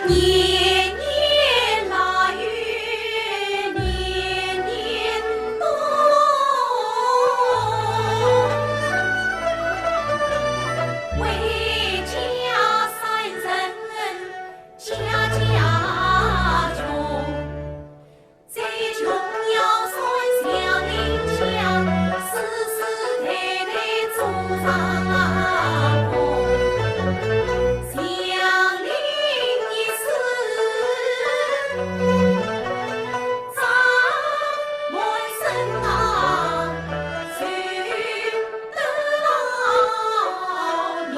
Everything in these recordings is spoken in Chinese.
年年腊月年年多，为家三人家家穷，最穷要算乡邻乡，世世代代祖上公。乡邻一世，长满身啊，谁得老娘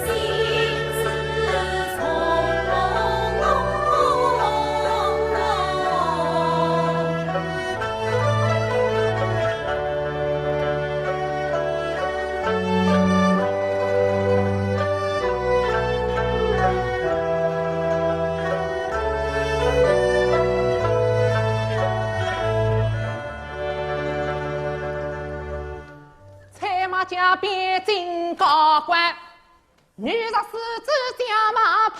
心事重。蔡马家边进高官，女十四子将马盼。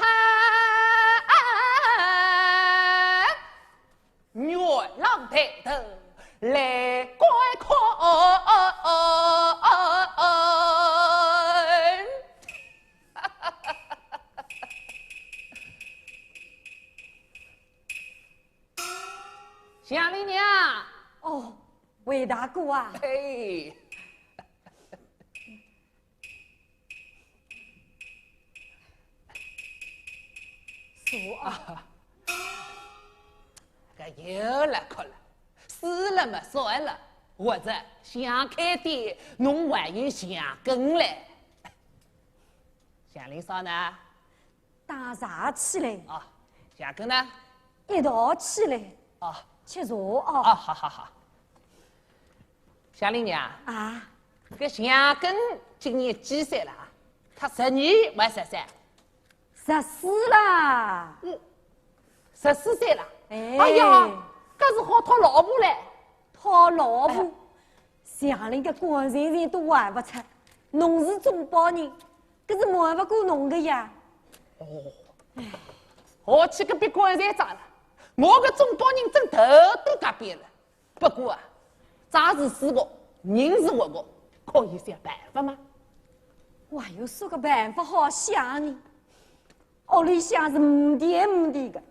月浪抬头来观看，乡里娘，哦，韦大哥啊，嘿。说啊，这有了可了，死了嘛算了，或者想开点，侬还有想跟嘞。乡里嫂呢？打茶起来，啊，想跟呢？一道起来，啊吃茶哦。啊，好好好。乡里娘，啊，这想跟今年几岁了啊？他12还13？ 14啦。 14岁了。哎哎呀，这是好讨老婆嘞。讨老婆，乡里个官人都玩不出，侬是中包人，可是瞒不过侬的呀。我去个别官山长了，我个中包人真头都改变了。不过啊，账是死我，人是活我，可以想办法吗？我还有啥个办法好想呢？屋里向是唔点的，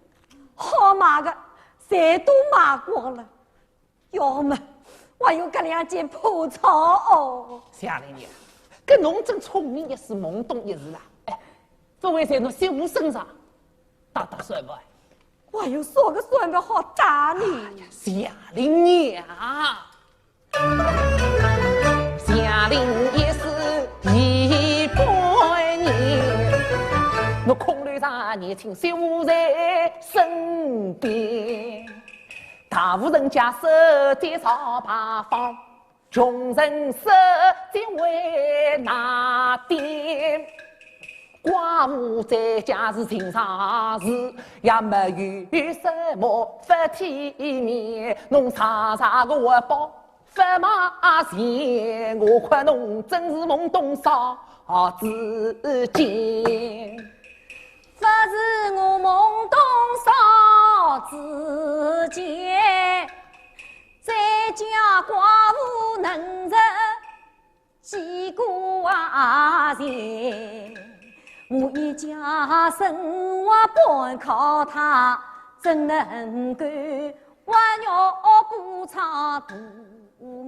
好买的侪都买光了，要么我还有搿两件破草哦。乡里娘，搿侬真聪明一时，懵懂一时啦。哎，不会在侬媳妇身上打算盘？我还有啥个算盘好打呢？乡里娘，乡里一世一百年，我空留着年轻媳妇在身边。大户人家守在草牌坊，穷人守在为那点。寡妇在家是经常事，也没有什么不体面。侬常常个活宝不马前，我看侬真是懵懂少之间。不是我懵懂少之间，在家寡妇能忍几个钱。我一家生活半靠他，怎能够还要补偿不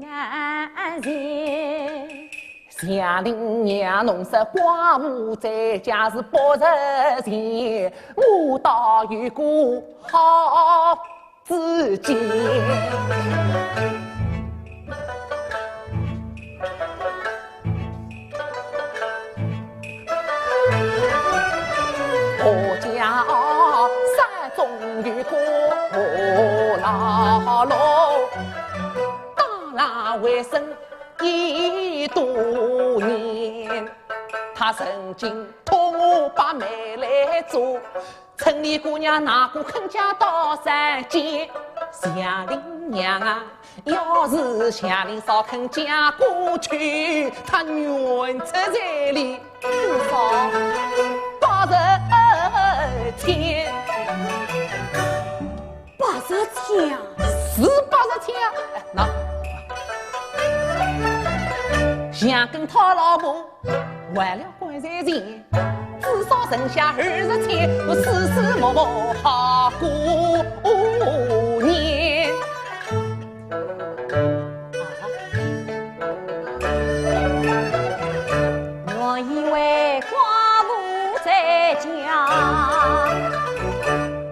安全？乡里娘，侬说寡妇在家是保着钱，我倒有个好知己。我家山中有个老老，当然为生一多年。他曾经托我把媒来做，村里姑娘哪个肯嫁到山间？乡里娘啊，要是乡里嫂肯嫁过去，他愿出彩礼多少80天80天啊，是80天啊！哎，那想跟他老婆玩了关在前，至少剩下20天，我丝丝默默好过年。我以为寡妇在家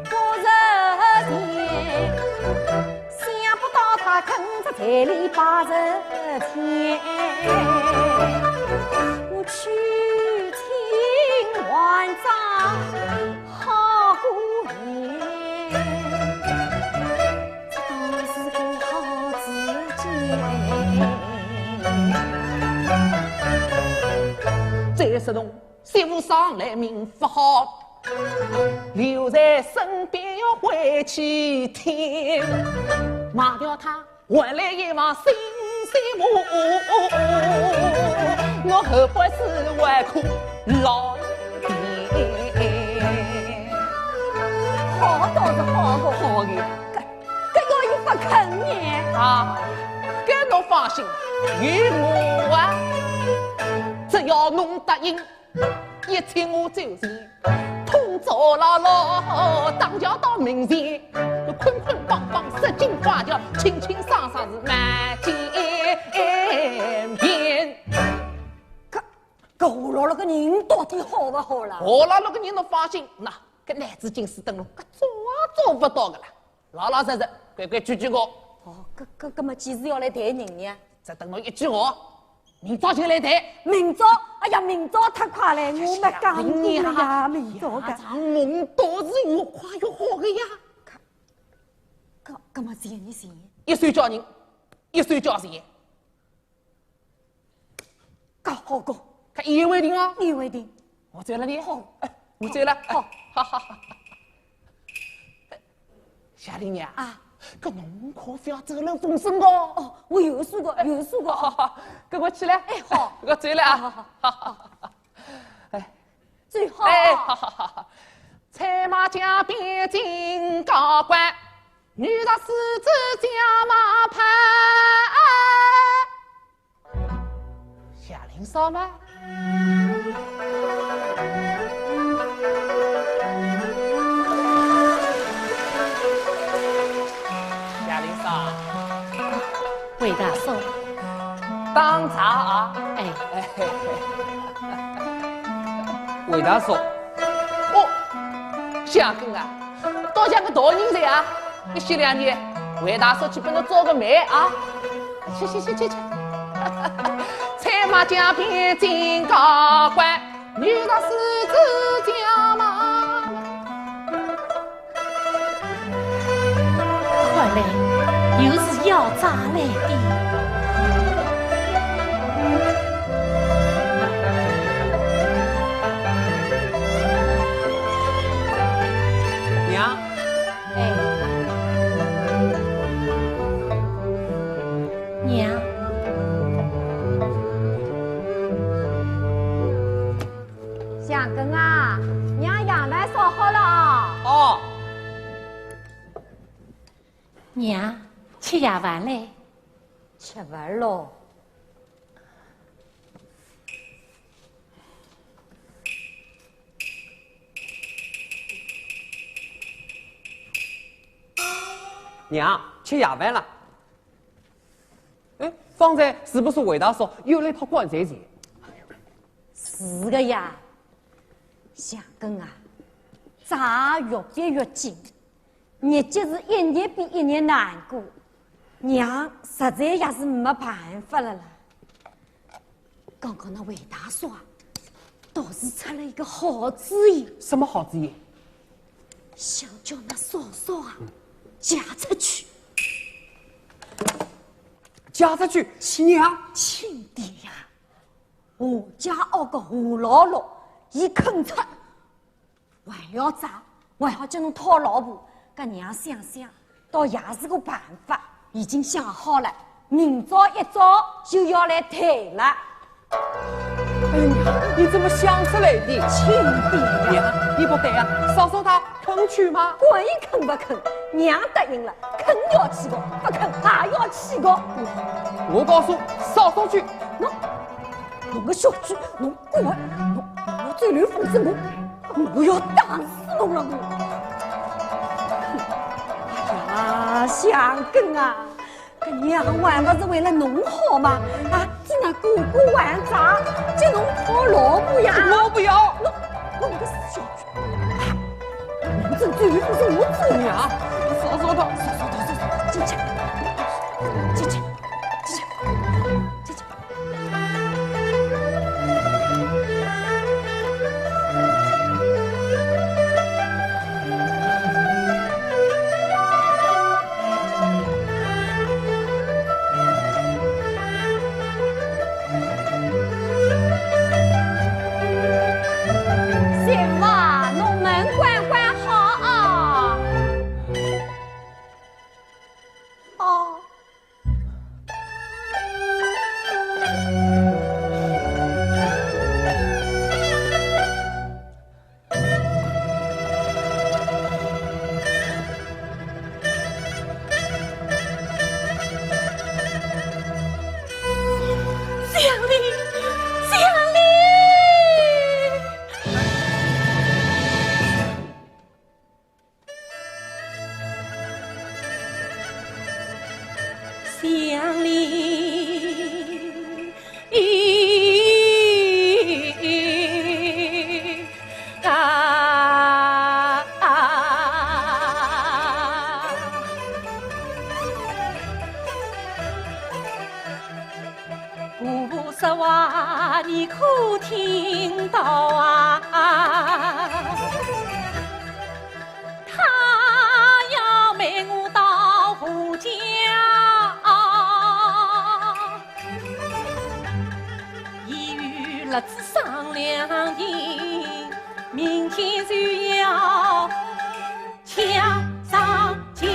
过日天，想不到他啃着彩礼80天。我去请万丈好过年，这倒是个好时节。再说侬媳妇上来命不好，留在身边要回去听，卖掉他换来一房新媳妇，我后悔是外苦老爹。好倒是好个，好的搿要伊不肯呢？啊，搿侬放心，有我啊，只要侬答应，一切我就全。通早老老，当桥到明前，捆捆绑绑，十斤花轿，清清爽爽是满见面。搿我老了个人到底好不好啦？我老了个人侬放心，那搿男子金丝灯笼，搿做也做不到个啦，老老实实，规规矩矩个。哦，搿么几时要来谈人呢？再等侬一句话，明朝就来谈。明朝，哎呀，明朝太快了，我没讲过了呀，明朝个。长梦都是越快越好的呀。搿么只有你信？一岁叫人，一岁叫钱，搿好讲，看一言为定哦。一言为定。我走了你，好，我走了，好，好好好。夏令娘啊，搿侬可不要走漏风声哦。哦，我有说过，有说过。好好，跟我起来。哎，好，我走了啊。好好好好好。哎，最好。哎，好好好好。彩马江边金高官，女大狮子将马盘。夏令少吗？夏令少，魏大嫂，当茶啊！哎，魏大嫂，哦，香根啊，倒像个大人才啊！一歇两年，魏大嫂去帮侬做个媒啊！去去去去去！彩马江边金高官，女大狮子将马。快来，又是要炸来的。娘，哎，娘，香根啊，娘羊奶烧好了啊。哦，娘，吃夜饭嘞。吃饭喽。娘，吃夜饭了。哎，方才是不是魏大嫂又来跑棺材前？是个呀，香根啊，债越结越紧，日节是一年比一年难过，娘实在也是没办法了啦。刚刚那魏大嫂啊，倒是出了一个好主意，什么好主意？想叫那嫂嫂啊嫁出去。嫁出去，娘，亲爹呀，我家傲个胡老六，伊肯出，为了啥？还好叫侬讨老婆。搿娘想想，倒也是个办法，已经想好了，明朝一早就要来谈了。哎呀，娘，你怎么想出来的？亲爹呀，娘，你不对啊，嫂嫂她肯去吗？管伊肯不肯，娘答应了，肯要去个，不肯也要去个。我告诉嫂嫂去，侬个小猪，侬过来，侬要追刘凤子我要打死侬了我！哎呀，相公啊，搿娘还不是为了侬好吗？啊，替那哥哥还债，叫侬讨老婆呀！我不要，侬个死小猪！侬真追刘凤子我追娘，嫂嫂她，进去，进去，进去，进去。媳妇啊，侬门关关好啊！哦。乡里，乡里。乡里无实话你可听到啊？他要卖我到胡家。日子商量定，明天就要抢上家。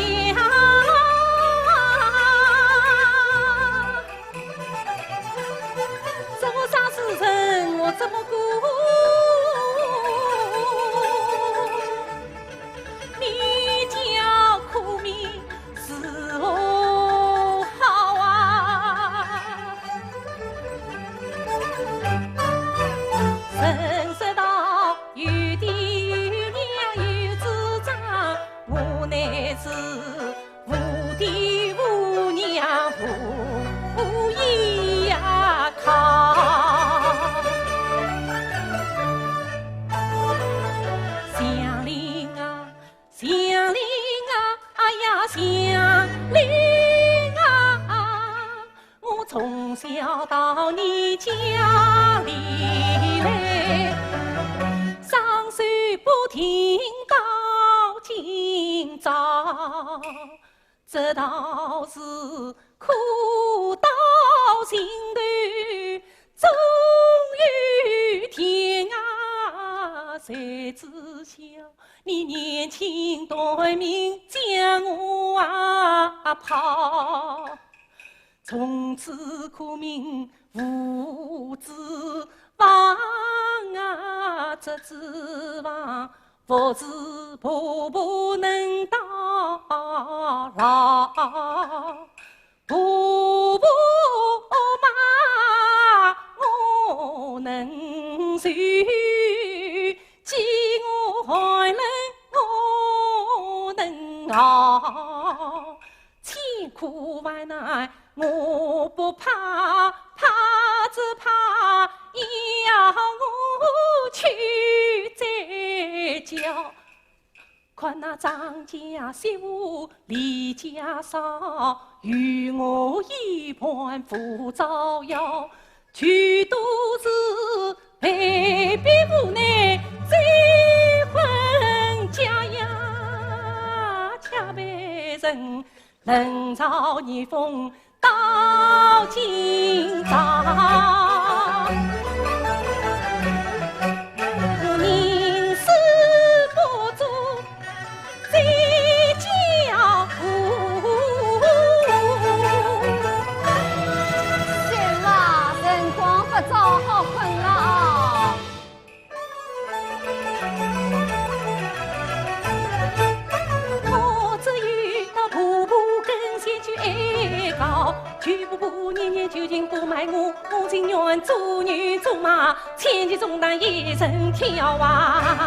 做啥事情我怎么过？你叫苦命是何好啊？人说道，有爹有娘有主张，我乃是无爹无娘无依呀靠。乡邻啊，乡邻啊，哎呀乡邻啊，我从小到你家里来，上山不停到今朝，这倒是苦到心头，终有天啊，谁知晓你年轻短命将我抛，从此苦命无指望啊，这指望不是婆婆能到老，婆婆妈我能受，饥我寒冷我能熬，千苦万难我不怕，怕只怕要我去再教。看那张家媳妇李家嫂，与我一盘扶照耀，全都是被逼无奈再婚嫁呀，恰被人冷嘲热讽到今朝。宁死不足再叫苦。媳妇啊，辰光不早，好困了啊！千骑中当一人挑啊！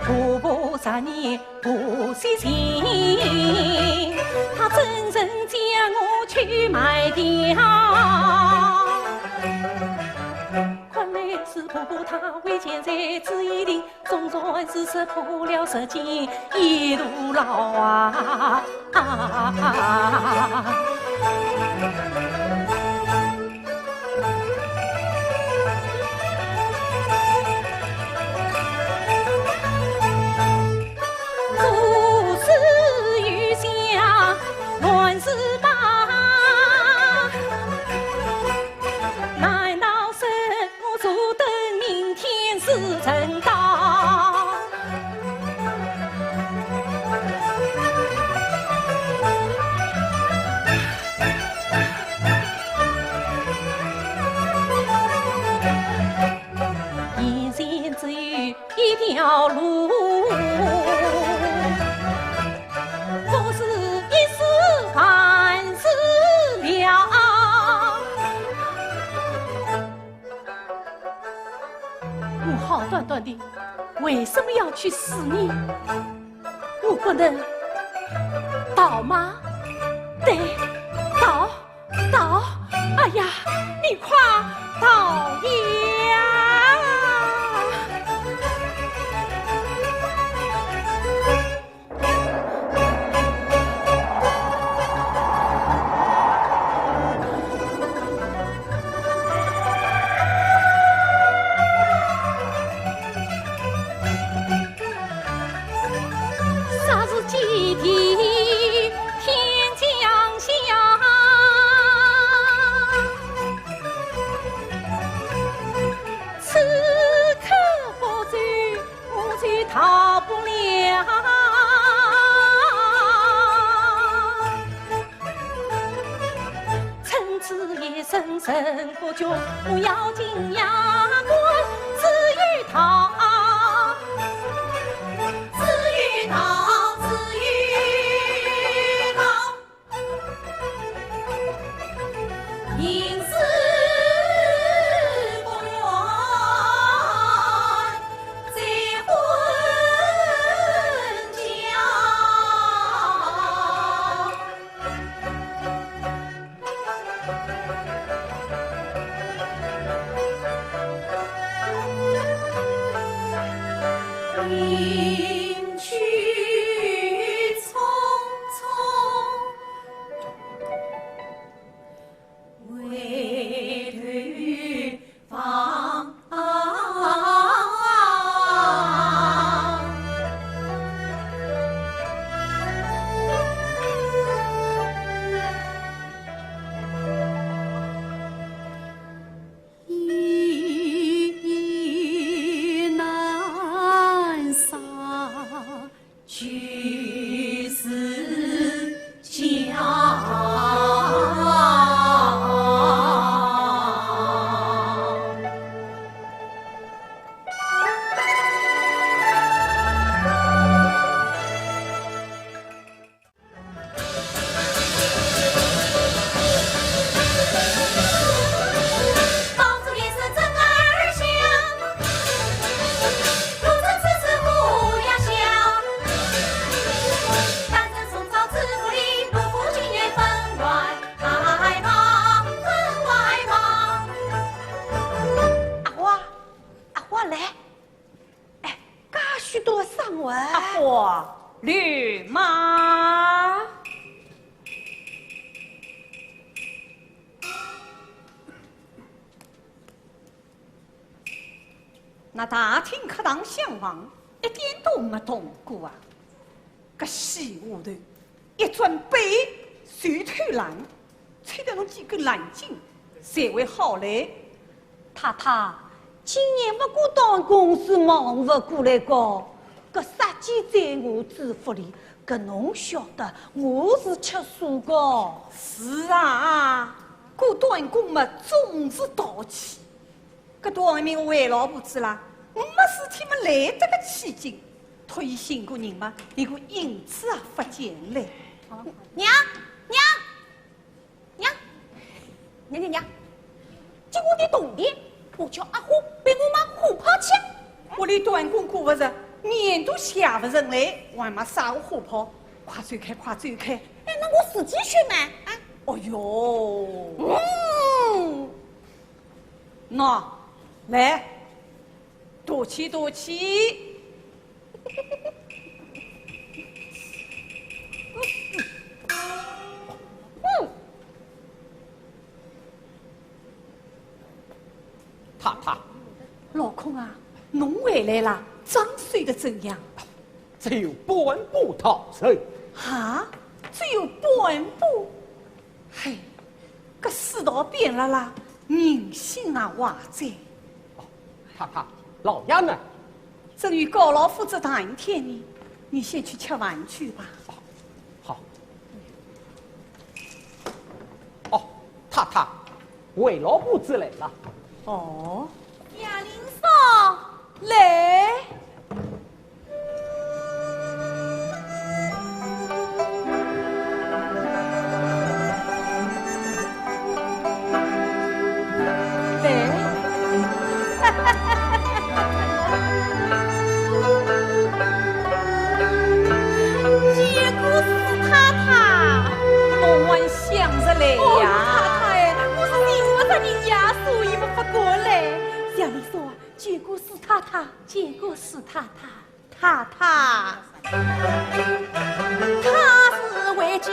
婆婆啥年不惜情，她真正将我去卖掉。看来是婆婆她为钱财只一定，总算是识破了实情，一路老啊！正道，人生只有一条路，不是一时半时了。我好端端的，为什么要去死你？我不能倒吗？对，倒！哎呀，你快倒呀！逃不了，趁此夜深深不觉，不要紧呀，我只欲逃，因此。云去匆匆，为对方。去死家。驴马，那大厅课堂相望，一点都没动过啊！搿西屋头一转背，随头浪，吹得侬几个冷静，才会好嘞。太太，今年不过到公司忙不过来搞。搿杀鸡在我知府里，搿侬晓得，我是吃素的。是啊，过端公嘛总是淘气。搿端面为老婆子啦，没事体么来得个起劲。托伊信过人嘛，连个银子也发进来。娘，娘，娘，娘娘娘，今我的冬天，我叫阿虎被我妈虎跑去。屋里端公过不着，面都下不成来，还嘛啥个火炮？快走开，快走开！哎，那我自己去买。啊，哦哟，喏，来，多起多起。太太，老公啊，侬回来啦？账算得怎样？只有半步逃生。哈，只有半步。嘿，搿世道变了啦，人心啊坏在。太太，老爷呢？正与高老夫子谈天呢，你先去吃饭去吧。好。哦，太太，韦老夫子来了。哦，亚林嫂来。见过史太太，太太，他是为家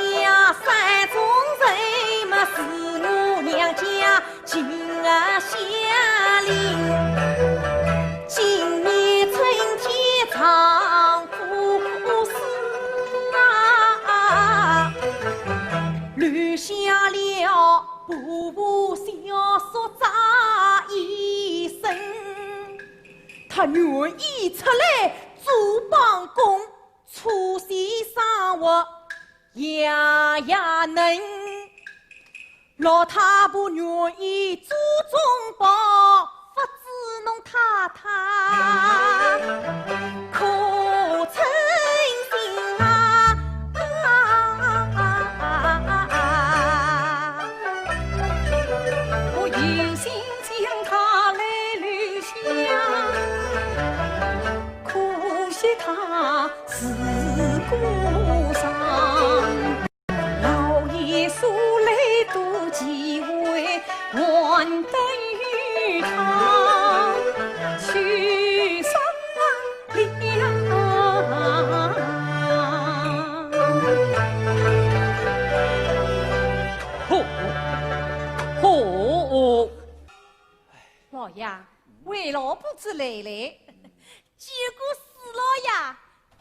山中人嘛，是我娘家亲儿下令。今年春天长苦事啊，留下了婆婆小叔扎一生。他愿意出来做帮工，出席生活样样能。老太婆愿意做中保，不知侬太太可称心啊！我有心将他来留下。他是孤伤，老爷所来多机会，还等于他去商量。老爷，为老婆子来来，见过史老爷。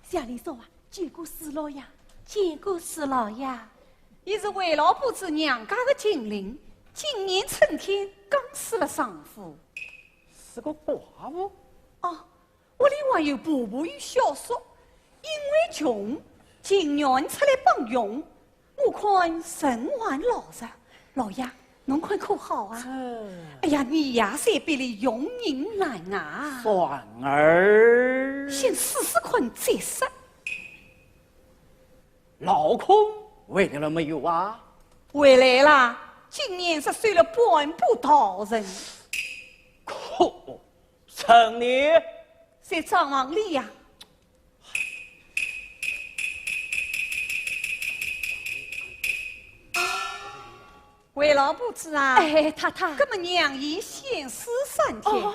乡里说啊，见过史老爷，见过史老爷。伊是为老婆子娘家的精灵，今年春天刚死了丈夫，是个寡妇。哦，屋里还有婆婆与小叔，因为穷，今年出来帮佣，我看神还老实。老爷，侬看可好啊？哎呀，你呀三辈里用人难啊！算儿，先试试看再说。老空回来了没有啊？回来啦，今年是睡了半步逃人，可成年在账房里呀。为老婆子啊，哎，太太，搿么娘姨先死3天，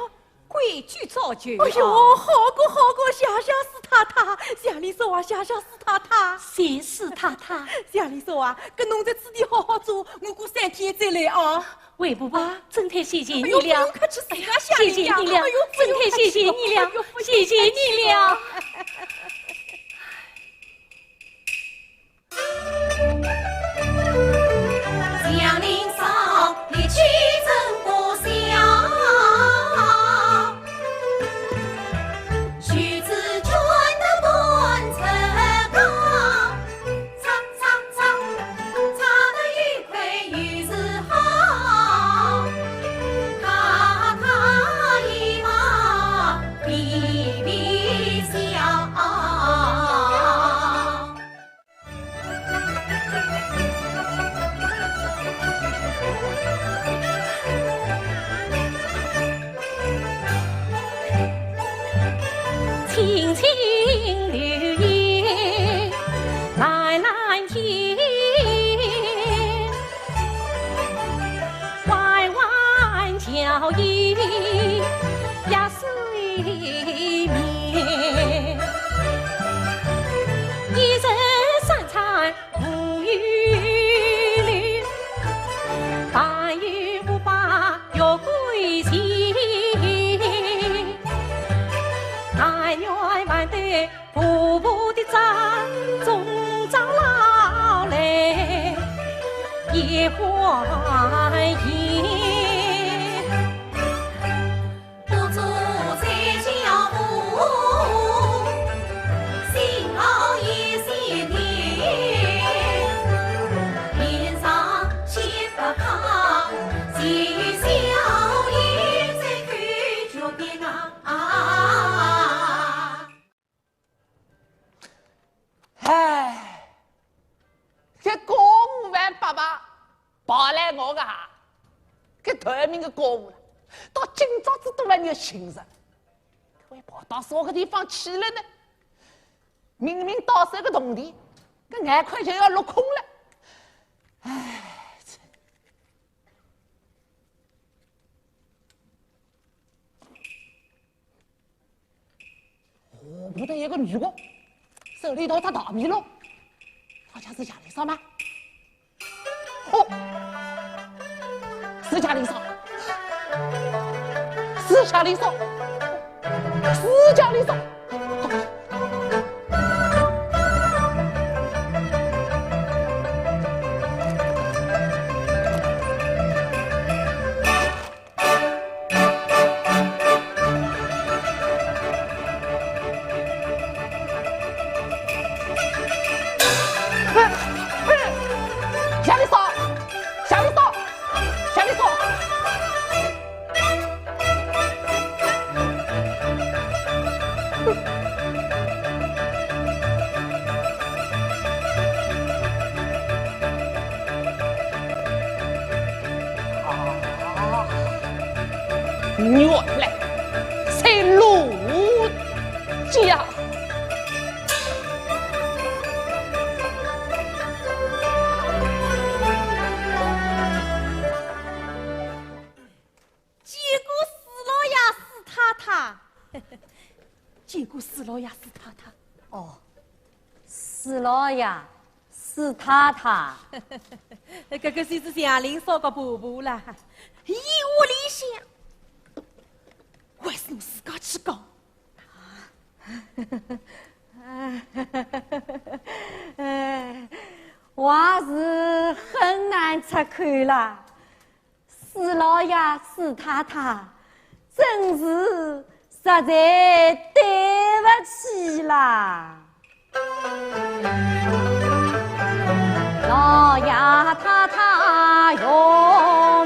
规矩照旧。哎呦，好过，谢谢史太太，乡里说啊，谢谢史太太，谢史太太，乡里说啊，搿侬在此地好好做，我过3天再来啊。韦婆婆，真太谢谢你哎呦，不了用，客气，谢谢谢你了，真太谢谢你了，谢谢你了。乡邻嫂，你去真不孝，须知君的端侧高，擦得愉快于是好，他一马比比笑。青青柳叶蓝蓝天，弯弯桥影呀水面，一人三餐无余虑，半月无把有归期。但愿万代步步的长，终长老来也欢迎。不住在脚步，辛劳也心甜。脸上切不胖，心笑也在看脚边唉，这公务员爸爸跑来我个哈，这头名的公务了，到今朝子都来有心神，可会跑到啥个地方去了呢？明明到手个铜钿，这眼快就要落空了。唉，我不得一个女的。手里头他大米了，好像是家里少吗？哦，是家里少，是家里少，是家里少。原来在陆家。结果死了呀，死太太。结果死了呀，死太太。哦，死了呀，死太太。这个就是祥林嫂个婆婆啦。依我理想，还是侬自家去讲。我是很难出口啦，死了呀，死太太，真是实在对不起啦。老爷太太用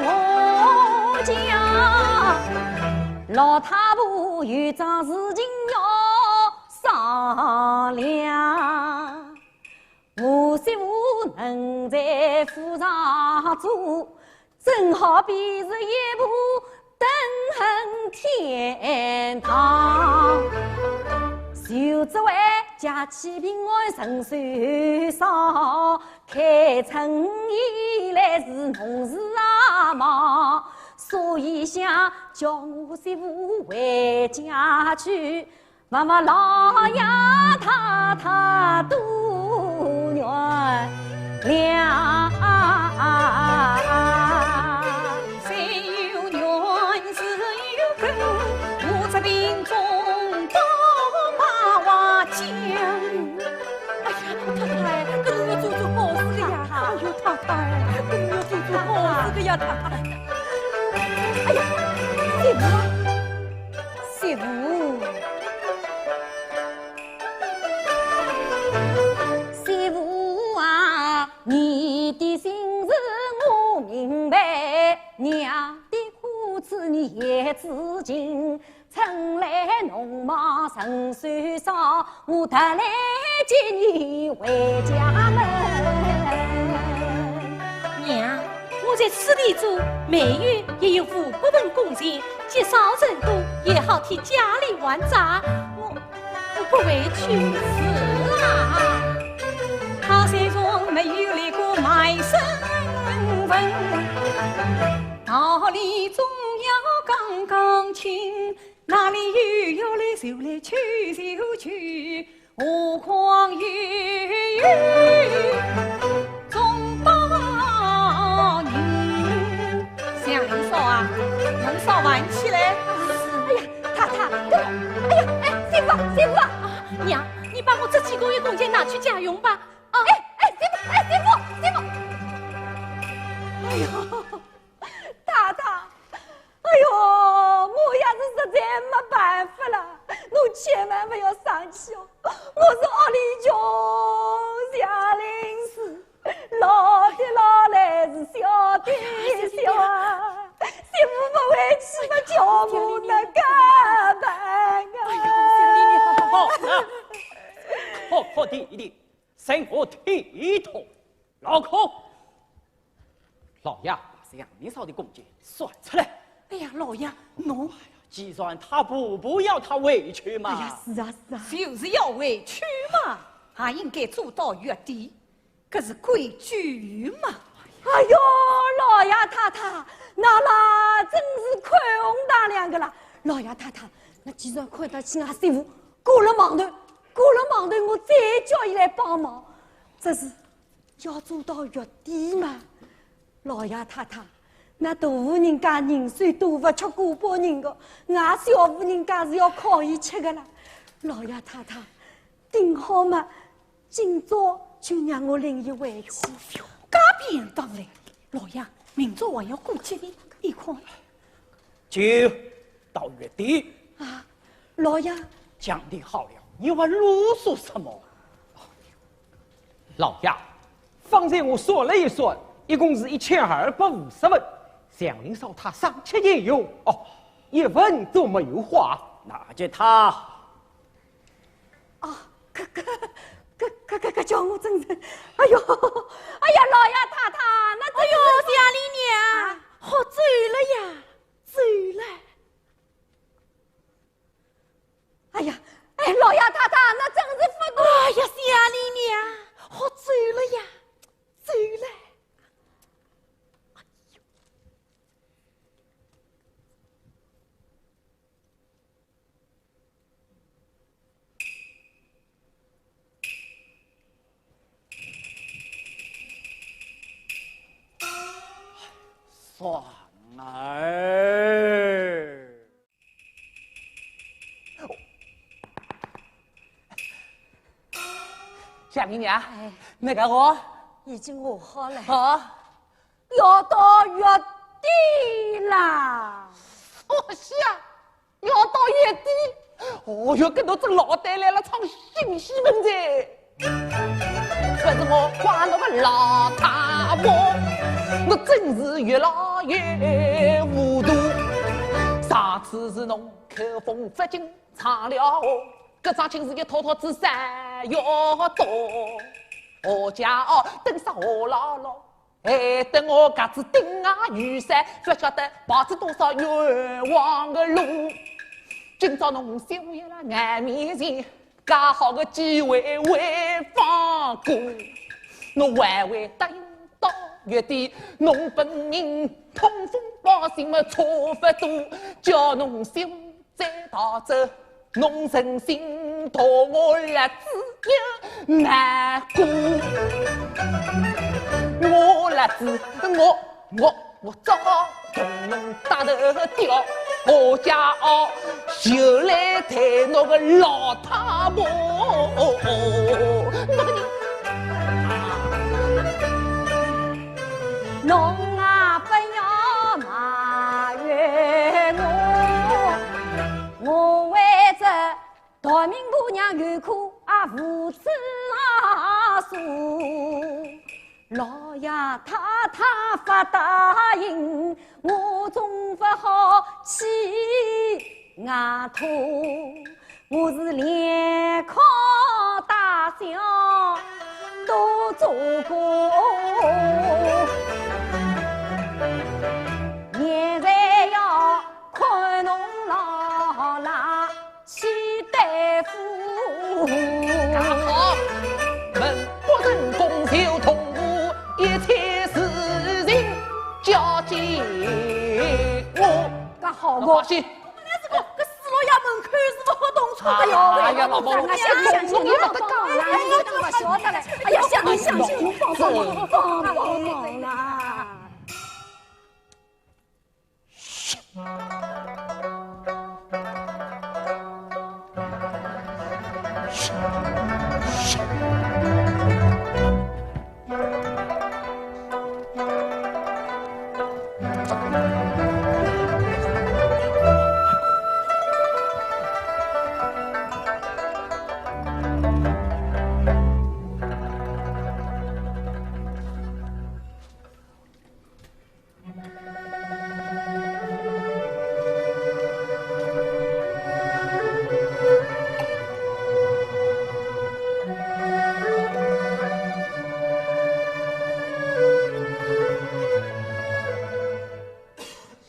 我讲，老太婆有桩事情要商量。我媳妇能在府上住，正好比是一步登横天堂。就只为家起平安顺手上，开春以来是农事啊忙，所以想叫我媳妇回家去，妈妈老爷太太多原谅。谁有缘自有根，我在病中到马娃讲。哎呀，太太，跟侬要做做好事的呀！哎呦，太太，跟侬要做做好事的呀，太太。哎呀，媳妇啊，媳妇，媳妇啊，你的心事我明白，娘的苦楚你也知情。春来农忙盛水上，我特来接你回家门。娘，我在此地住，每月也有5份工钱，积少成多，也好替家里还债。我不为屈死啊！他虽说没有那个卖身份，道理总要讲讲清，哪里有来就来去就去，何况有总把人想领少啊，能少玩起来。哎呀，太太，哎呀，哎，媳妇，媳妇啊！娘，你把我这几个月工钱拿去家用吧。啊，媳妇，哎呦，太太，哎呦，我也是实在没办法了，侬千万不要生气哦。我是屋里穷夏令时，老的老来是小的小啊，媳妇不回去嘛，叫我那干办啊！好弟弟，生活体统，老孔，老爷，把杨林少的工钱算出来。哎呀，老爷，侬既然他不要他委屈嘛。哎呀，是啊是啊，就是要委屈嘛，还应该做到月底，这是规矩嘛。哎呦，老爷太太，那真是宽宏大量的啦！老爷太太，那既然看得起俺媳妇，过了忙头，我再叫伊来帮忙，这是要做到月底嘛。老爷太太，那大户人家人虽多，不吃过饱人的，俺小户人家是要靠伊吃的啦。老爷太太，顶好嘛，今朝就让我领伊回去。噶便当嘞，老爷，明朝还要过节的，你看。就到月底啊，老爷，讲的好了，你还啰嗦什么？老爷，方才我算了一算，一共是1250文，祥林少他上吃也有哦，1分都没有花。那就他啊，叫我真是，哎呦，老爷太太，那哎呦，夏丽娘，好走了呀，走了。哎呀，老爷太太，那真是不过。哎呀，夏丽娘，好走了呀，走了。爽儿。夏丽娘，那个我已经和好了，啊，要到月底啦。我想要到月底，哦哟，跟到这老带来了场新戏文噻。可是我夸那个老太婆，我真是越来越糊涂。上次是侬口风发紧唱了哦，搿桩亲事一套套子3月多。我家哦等上我姥姥，还等我家子顶啊雨伞，不晓得跑出多少冤枉的路。今朝侬秀艳了眼面前，介好个机会未放过，侬还会答应到月底？侬本人通风报信么差不多，叫侬秀再逃走，侬诚心托我日子又难过。我日子我早同侬打头掉，我家哦就来抬那个老太婆，那个人侬啊不要埋怨我为这大明姑娘有苦啊无知啊诉。老爷太太不答应，我总不好气外头。我是连靠大小都做过，现在要看侬老来去对付好过。放心。搿四老爷门口是不好动粗的哎哟。呀，老婆，我相信你不得讲啦，你怎么晓得嘞？哎呀，相信你帮忙啦！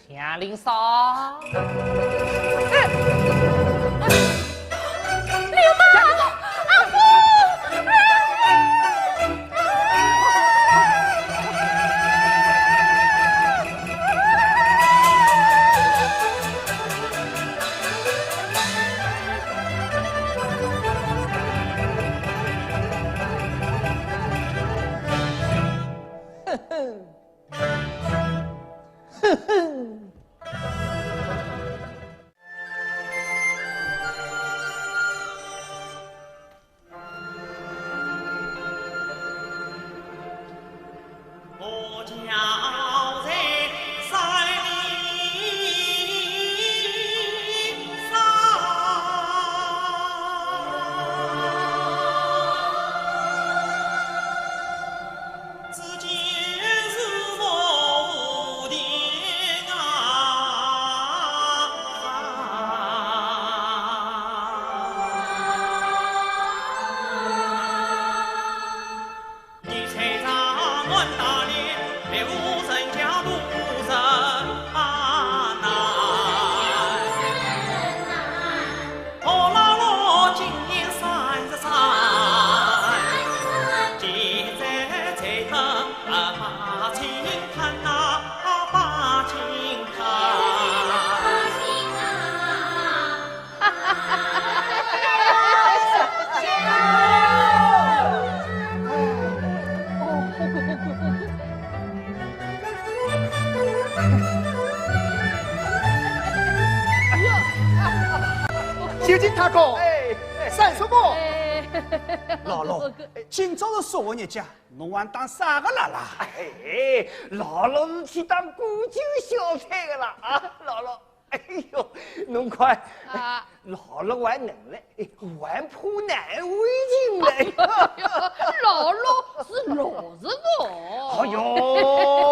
夏林嫂，我家在山里上，只见是我的啊。你才长乱打脸，留人家路人难。我老罗今年33，现在才得把亲看呐，把亲看。小金大哥，干什么？姥姥，今朝是啥日节？侬还当啥个啦啦？哎，姥姥是去当古酒小菜的啦啊，姥姥。哎呦，侬看，姥姥还能嘞，还怕难为情嘞。姥姥是老实的。哎呦，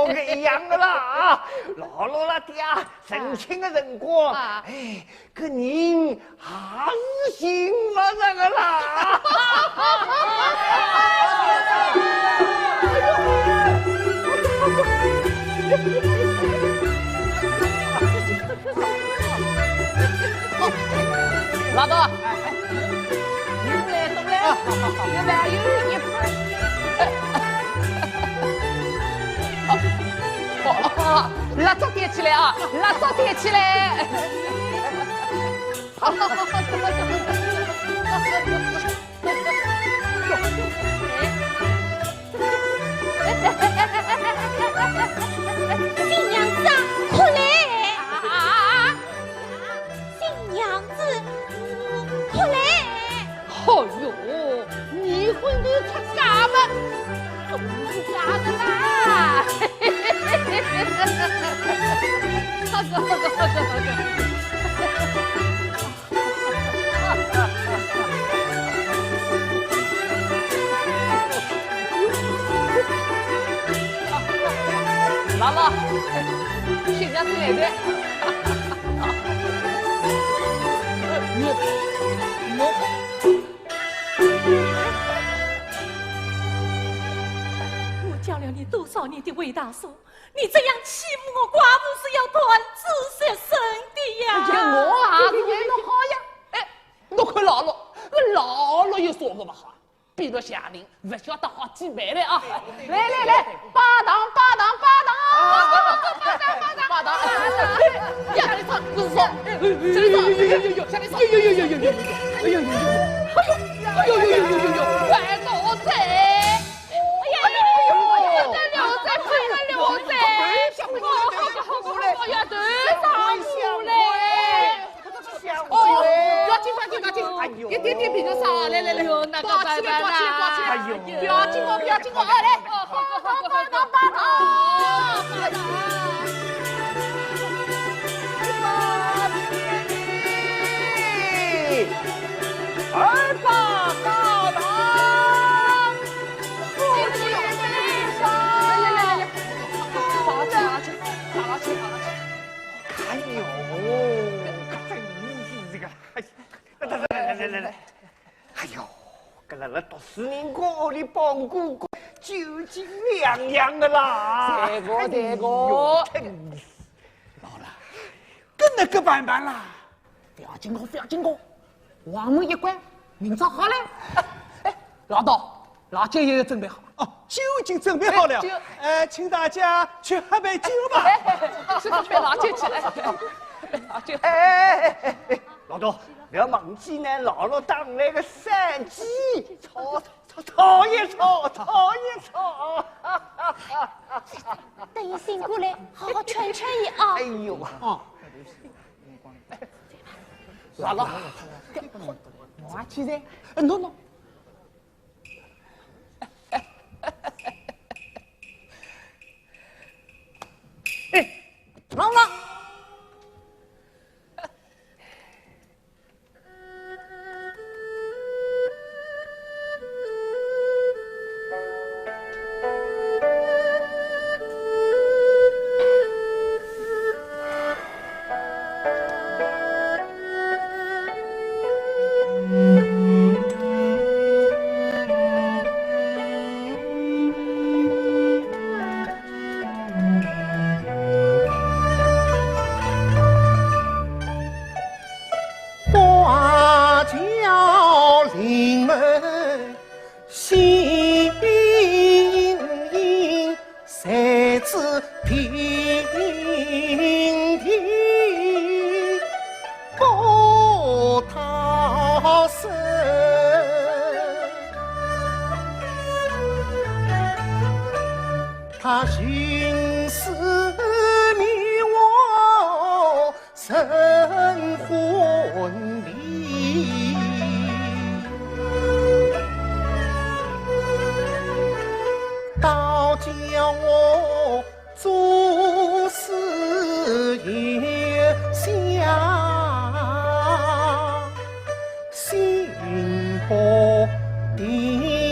搿一样的啦啊！姥姥那爹成亲的辰光，哎，搿人也是幸福着个啦。老大，你来动来，要不然有一蜡烛点起来啊！蜡烛点起来！新娘子啊，快来！新娘子，快来！哦哟，你婚都出嫁了，总是嫁的啦！姥姥，新娘子来的。我教了你多少年的韦大叔，你这样欺负我寡妇是要断子绝孙的呀！我也是为侬好呀。哎，侬看姥姥，姥姥有说过不好，比如夏令不晓得好几倍了啊！来，八堂，八堂，八堂，八堂，八堂，夏令唱。不是说，这里说，下面说，快到这！哎呀，刘仔，快来刘仔！哎呀，对上路嘞！哦，不要紧，哎呦，一点点比就少，来，那个拜拜啦！哎呦，不要紧我，来，好，二八高堂，夫妻对上。来，打起！哎呦，这你这个，来！哎呦，跟那读书人家里帮姑姑究竟两样的啦。这个，老了，跟那个办啦。不要经过，王门一关，明朝好嘞。哎，老道，老姐也准备好哦，酒已经准备好了。请大家去喝杯酒吧。是不是老姐起来？老姐，老道，不要忘记呢，姥姥当那个山鸡，炒一炒。等你醒过来，好好劝一啊。哎呦，姥姥，我起来，no。姥姥。他寻思你我神魂离，倒叫我做事也想心不定。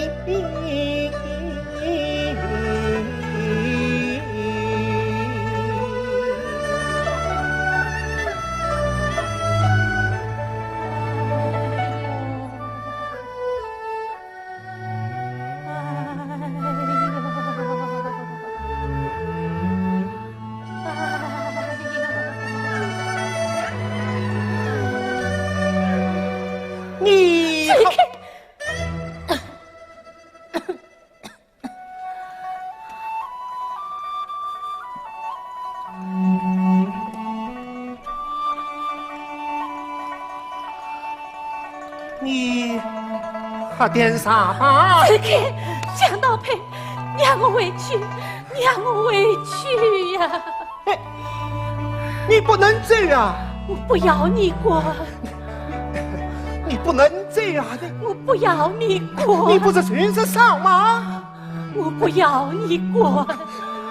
你喝点啥？子开，蒋道培，让我回去，让我回去呀！哎，你不能这样！我不要你管，你不能这样的！我不要你管！你不是全身伤吗？我不要你管！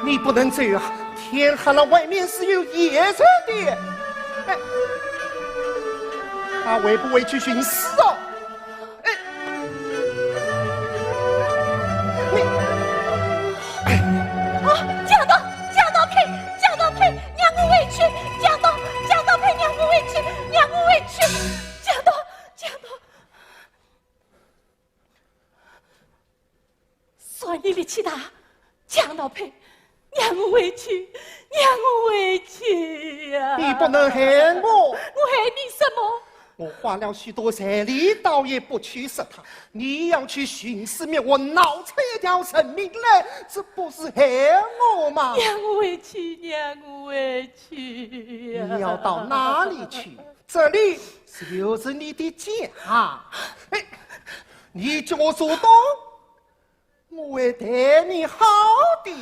你不能这样！天黑了，外面是有野兽的。哎，他委不委屈寻死哦？蒋道培，让我回去！蒋道培，让我回去！蒋道，算你力气大，蒋道培，让我回去呀！你不能害我！我害你什么？我花了许多财力，倒也不去杀他。你要去寻死灭活，闹出一条生命来，这不是害我吗？娘我回去，娘我回去呀！你要到哪里去？这里就是你的家。哎，你叫我做东，我会待你好的。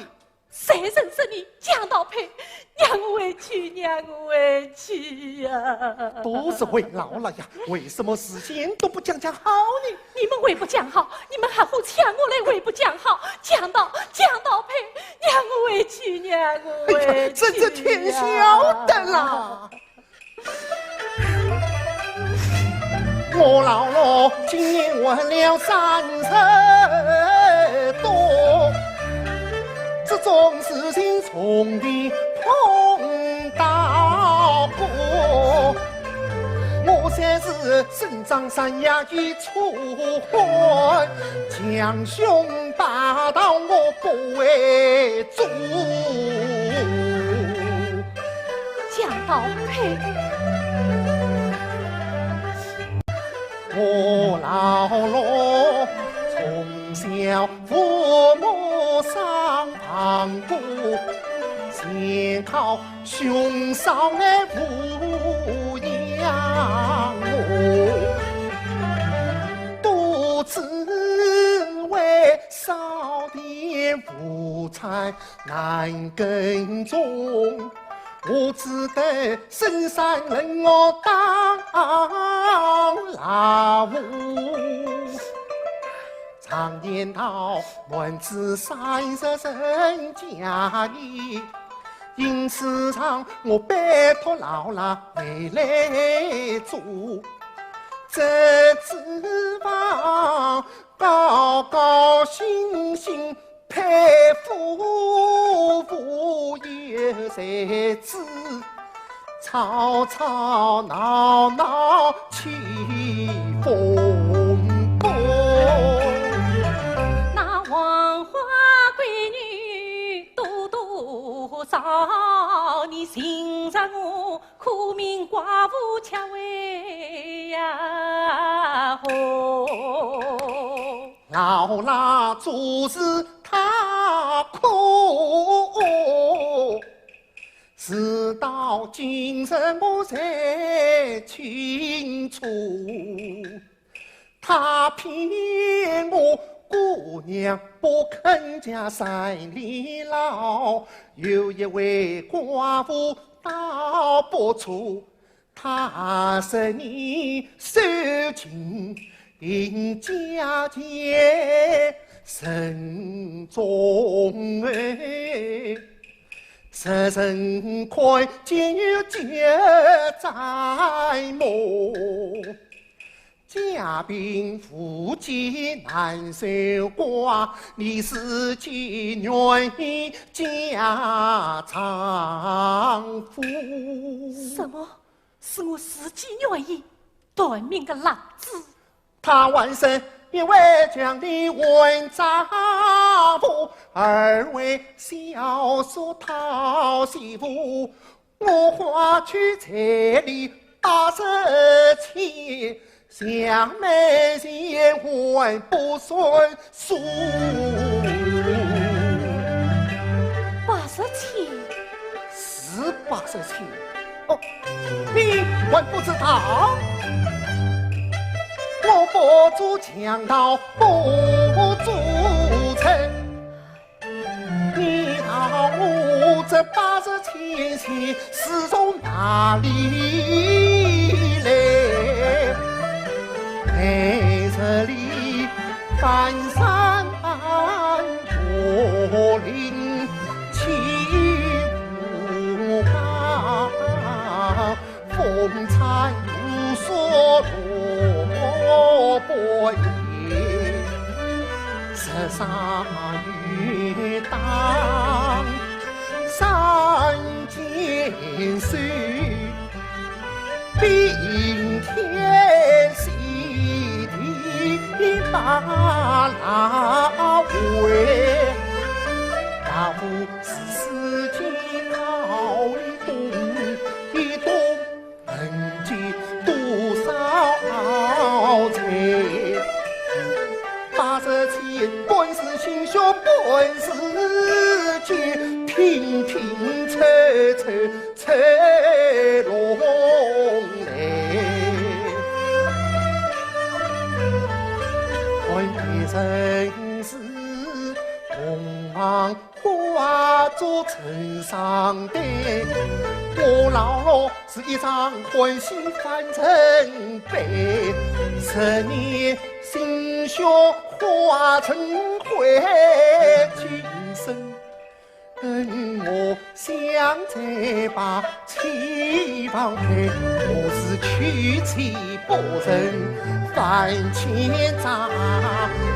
谁认识你江道培？娘我回去，娘我回去呀！都是为老了呀，为什么事情都不讲好呢？你们为不讲好，你们还会抢我来为不讲好？江道培，娘我回去，娘我回去呀！这天晓得啦。我老了，今年活了30多，这种事情从未碰到过。我才是生长山崖一出魂，强雄霸道我不为主。江道培。我老了，从小父母双旁顾，先靠兄嫂来抚养我，独自为少点无才难耕种。我只得深山人我当老母，常言道万子30成家业，因此上我拜托老衲回来做，这脂肪高高兴兴。佩服夫有才子，吵吵闹闹起风波。那黄花闺女多少，你寻着我苦命寡妇却为呀吼！老衲做事他苦，事到今日我才清楚。他骗我姑娘不肯家山里老，有一位寡妇到不出，他是你受尽并家界慎重哎，时辰快渐有节在磨，家贫父贱难守寡，你是其愿意家丈夫。什么？是我自己愿意短命的浪子？他万生一为将你问丈夫，二为孝顺讨媳妇。我花去彩礼80千，相妹结婚不算数。80千？是80千。哦，你还不知道？我不做强盗，不做臣。你道我这80千钱是从哪里来？这里翻山过岭，起伏高，风采无所落波也，这沙雨当山间水，冰天洗地把那回，上的。我老了是一张欢喜翻成悲，10年心血化成灰，今生跟我相再把妻房配，我是娶妻不成犯千诈，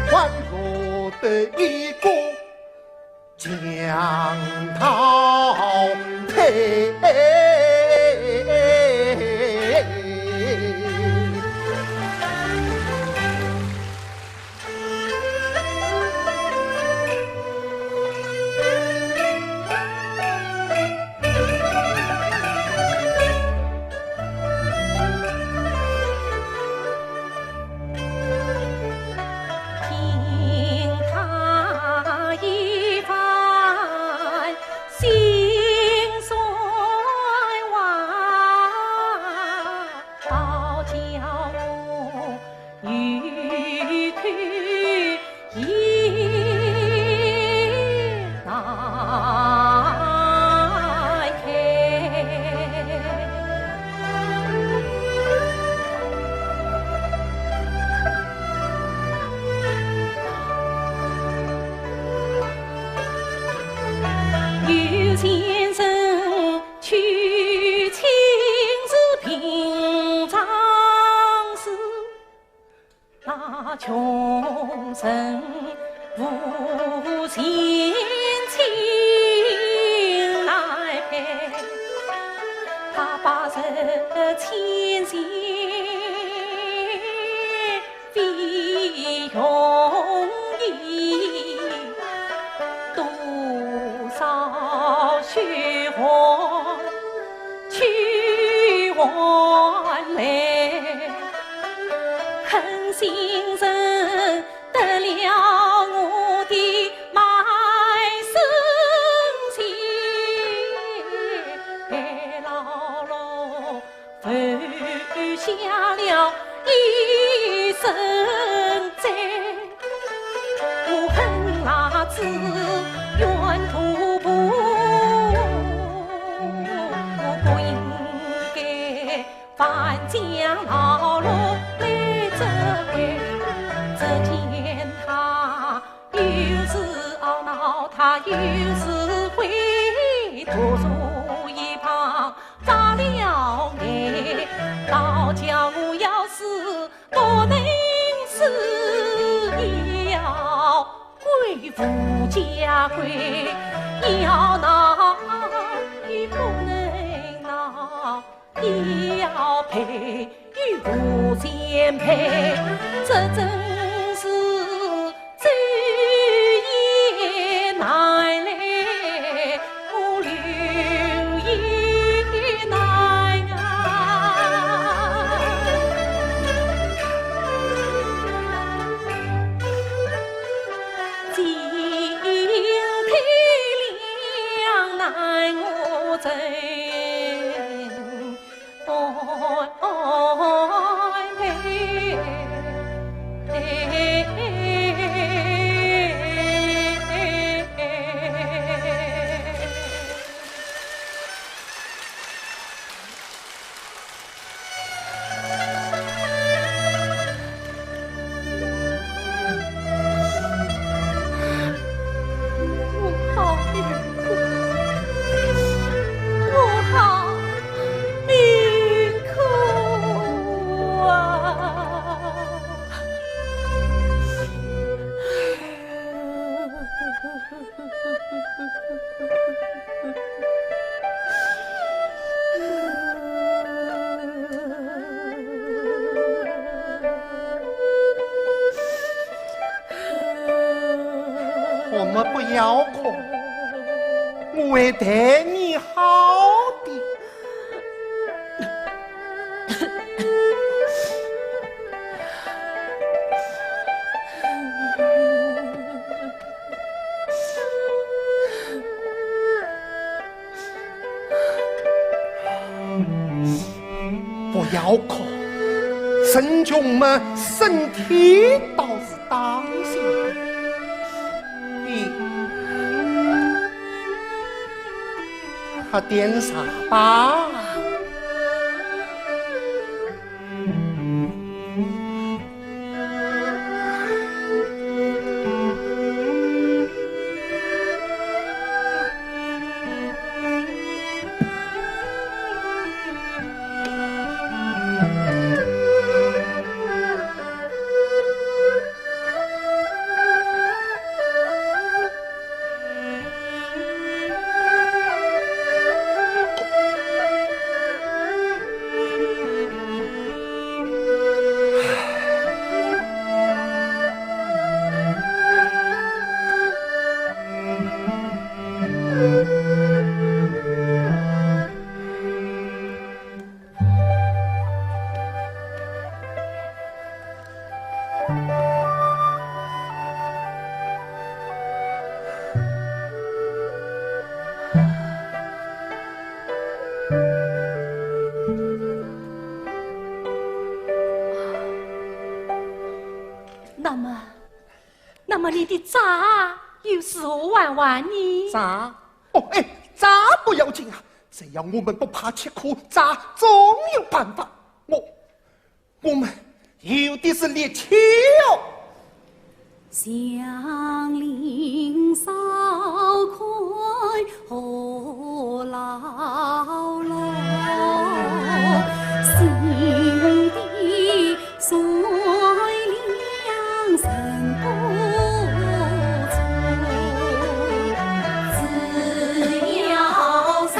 还落得一个江涛配。穷生无心情来陪，他把人千心非容易，多少血汗去换来，恨心人得了我的埋身情，给姥姥犯下了一身灾，我恨老子冤徒不，我不应该反将姥姥来责备，只见他有时懊恼，他有时会躲入一旁眨了眼，老叫我要是不能死，也要归附家规，要闹也不能闹，也要陪与不相配，这真是昼夜难来，我留意难啊。今天两难我真安排。我们不要哭，我会对你好的。不要哭，神兄们身体倒是当心的。点啥吧？那么你的渣又是何玩玩呢？渣？哦，哎，渣不要紧啊，只要我们不怕吃苦，渣总有办法。我们有的是力气哦。祥林烧开何姥姥，新的水凉人不错，只要上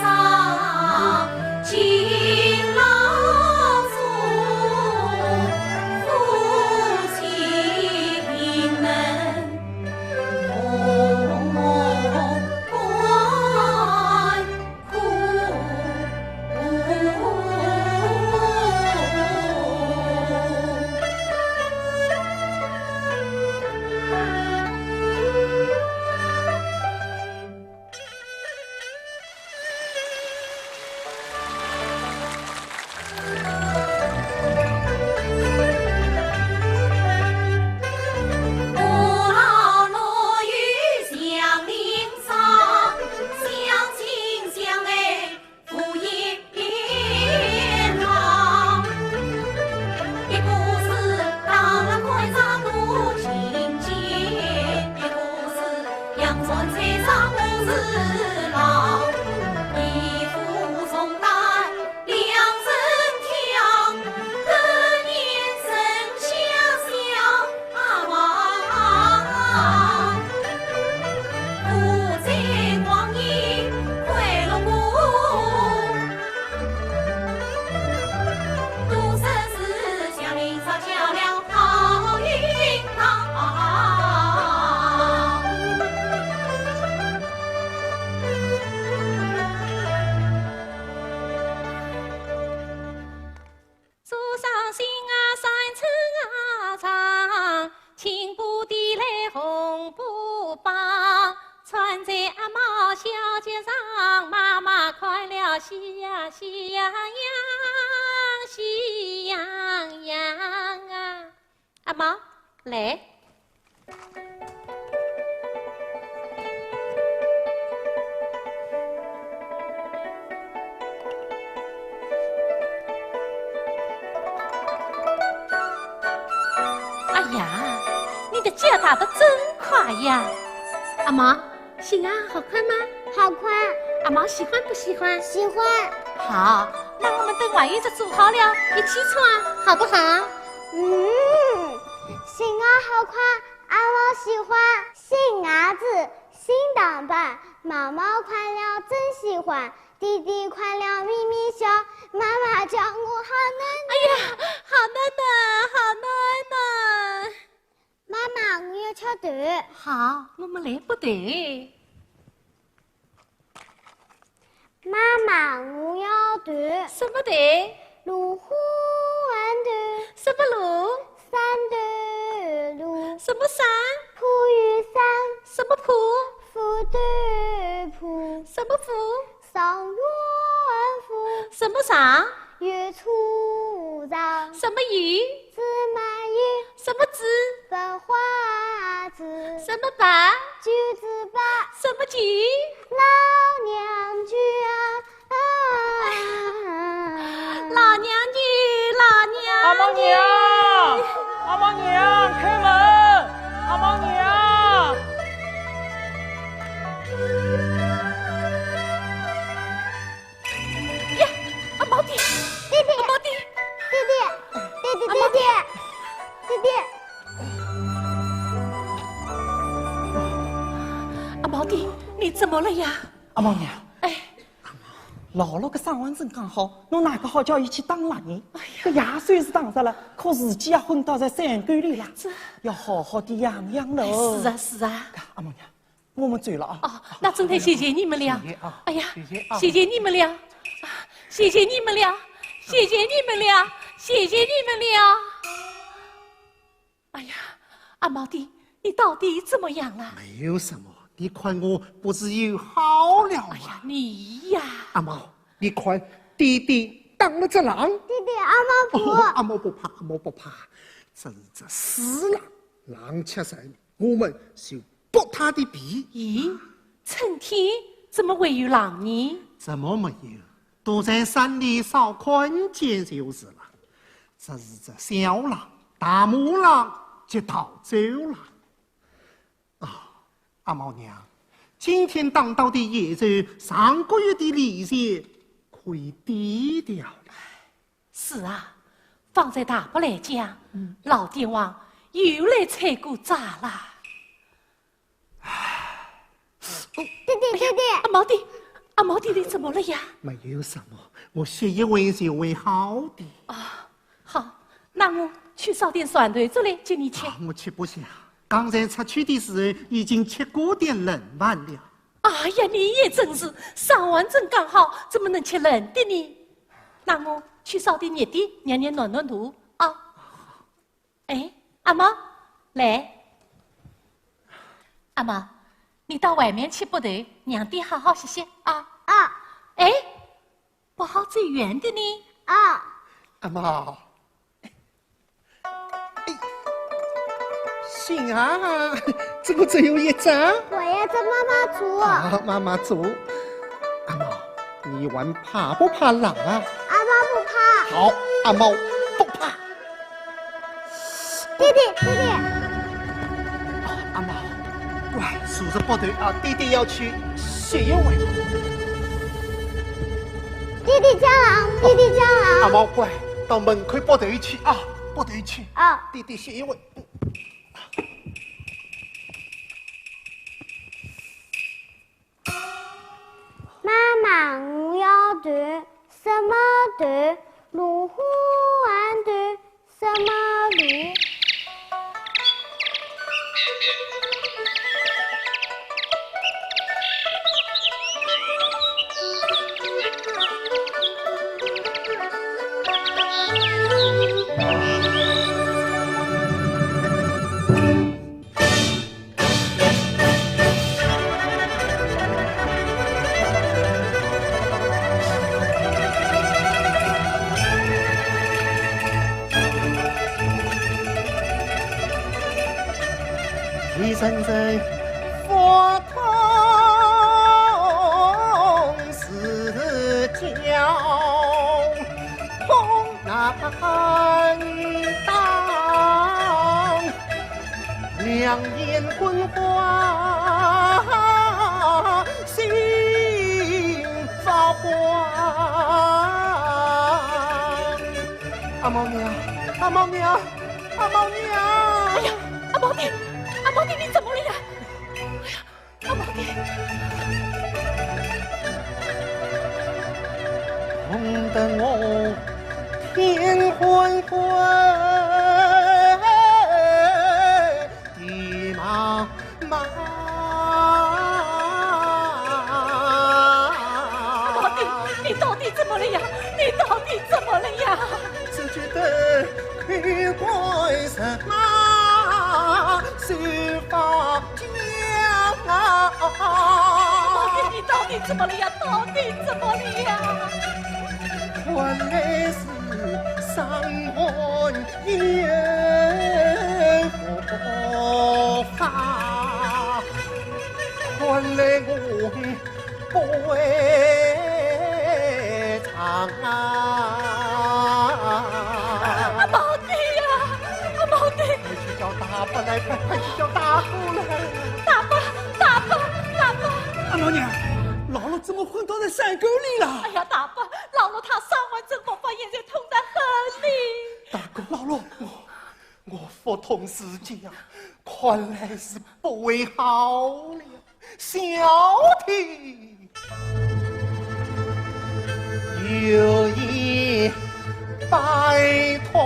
上勤劳做，夫妻们同欢苦。不劳落于祥林上，相亲相爱福延长。一个是当了官场多情结，一个是阳春菜上母子郎。一夫从担两人挑，隔年生相相望。富在光阴快乐过，独生是祥林上桥梁好运堂。树上新啊山村啊长，青布地来红布绑，穿在阿毛小街上，妈妈快乐喜呀喜呀洋，喜洋洋啊！阿毛来。哎呀，你的脚打得真快呀！阿毛，行啊，好快吗？好快，阿毛喜欢不喜欢？喜欢，好，那我们等晚宴就做好了，一起穿，好不好？新儿好快，阿毛喜欢，新伢子新打扮，毛毛快乐真喜欢，弟弟快乐咪咪笑，妈妈叫我好奶奶。哎呀，好奶奶，好奶奶。妈妈，我要敲团。好，我们来部队。妈妈，我要团。什么队？芦花湾团。什么路？山段路。什么山？浦与山。什么浦？富段浦。什么浦？上元府。什么上？月初上。什么鱼？芝麻鱼。什么子？百花子。什么把？橘子把。什么菊？老娘菊老娘菊，老娘。阿毛娘，阿毛娘，开门！阿毛娘。呀，阿毛弟，弟弟，阿毛弟，弟弟。阿毛弟，你怎么了呀？阿毛娘，哎，姥姥个上完阵刚好，侬哪个好叫伊去当狼人？这爷虽是当着了，可自己也昏倒在山沟里了，要好好的养养喽。是啊，是啊。阿毛娘，我们走了啊。哦，那真得谢谢你们俩。谢谢啊哎呀，谢谢啊谢谢你们俩，谢谢你们俩，谢谢你们俩，谢谢你们俩。哎呀，阿毛弟，你到底怎么样了？没有什么，你看我不是又好了吗？哎呀，你呀，阿毛，你看弟弟当了只狼。弟弟，阿毛婆。阿毛不怕，阿毛不怕，这是这死狼，狼吃人，我们就剥他的皮。咦，春天怎么会有狼呢？怎么没有？都在山里烧困见就是了。这是这小狼、大母狼就逃走了。啊，阿毛娘，今天当到的野兽，上个月的利息可以抵掉了。是啊，放在大伯来讲，老帝王又来踩过闸了。弟弟，阿毛弟，阿毛弟，你怎么了呀？没有什么，我歇一会就会好的。啊，好，那我去烧点蒜头子来接你吃。我吃不下，刚才出去的时候已经吃过点冷饭了。哎呀，你也真是上完阵刚好，怎么能吃冷的呢？那我去烧点热的，让你暖暖肚啊。哎，阿毛，来，阿毛，你到外面去拨头，让爹好好歇歇啊。啊。哎，不好走远的呢。啊。阿毛，行啊，怎么只有一张？我要跟妈妈煮。好，妈妈煮。阿毛，你玩怕不怕狼啊？阿毛不怕。好，阿毛不怕。弟弟。阿毛，乖，数着不对啊，弟弟要去歇一会。弟弟江郎。阿毛乖，到门口拨头去啊，拨头去。啊。弟弟歇一会。妈妈，我要团什么团？芦花玩团什么驴？一阵阵佛通四角，红南当，两眼昏花，心发慌。阿毛娘，阿毛娘，阿毛娘！哎呀，阿毛弟，阿毛弟，你怎么了呀？哎呀，阿毛弟。弄得我天昏昏，地茫茫。阿毛弟，你到底怎么了呀？你到底怎么了呀？只觉得血怪神马，手发僵啊！毛弟，你到底怎么了呀？到底怎么了呀？原来是伤寒烟。法，看来我不会长啊！毛弟呀，毛弟！快去叫大伯来，快去叫大夫来！大伯，大伯，大伯！阿老娘，姥姥怎么昏倒在山沟里了？哎呀，大伯，姥姥她伤完症爆发，现在痛得很哩。大哥，姥姥，我腹痛时节啊，看来是不为好了。小弟有意拜托。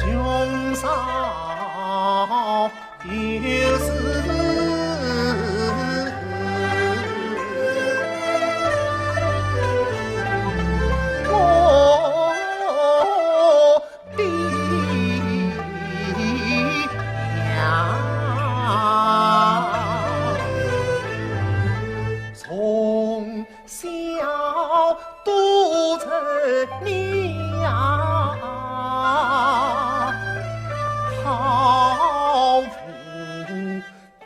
兄嫂有事我的娘，从小都成你呀，好父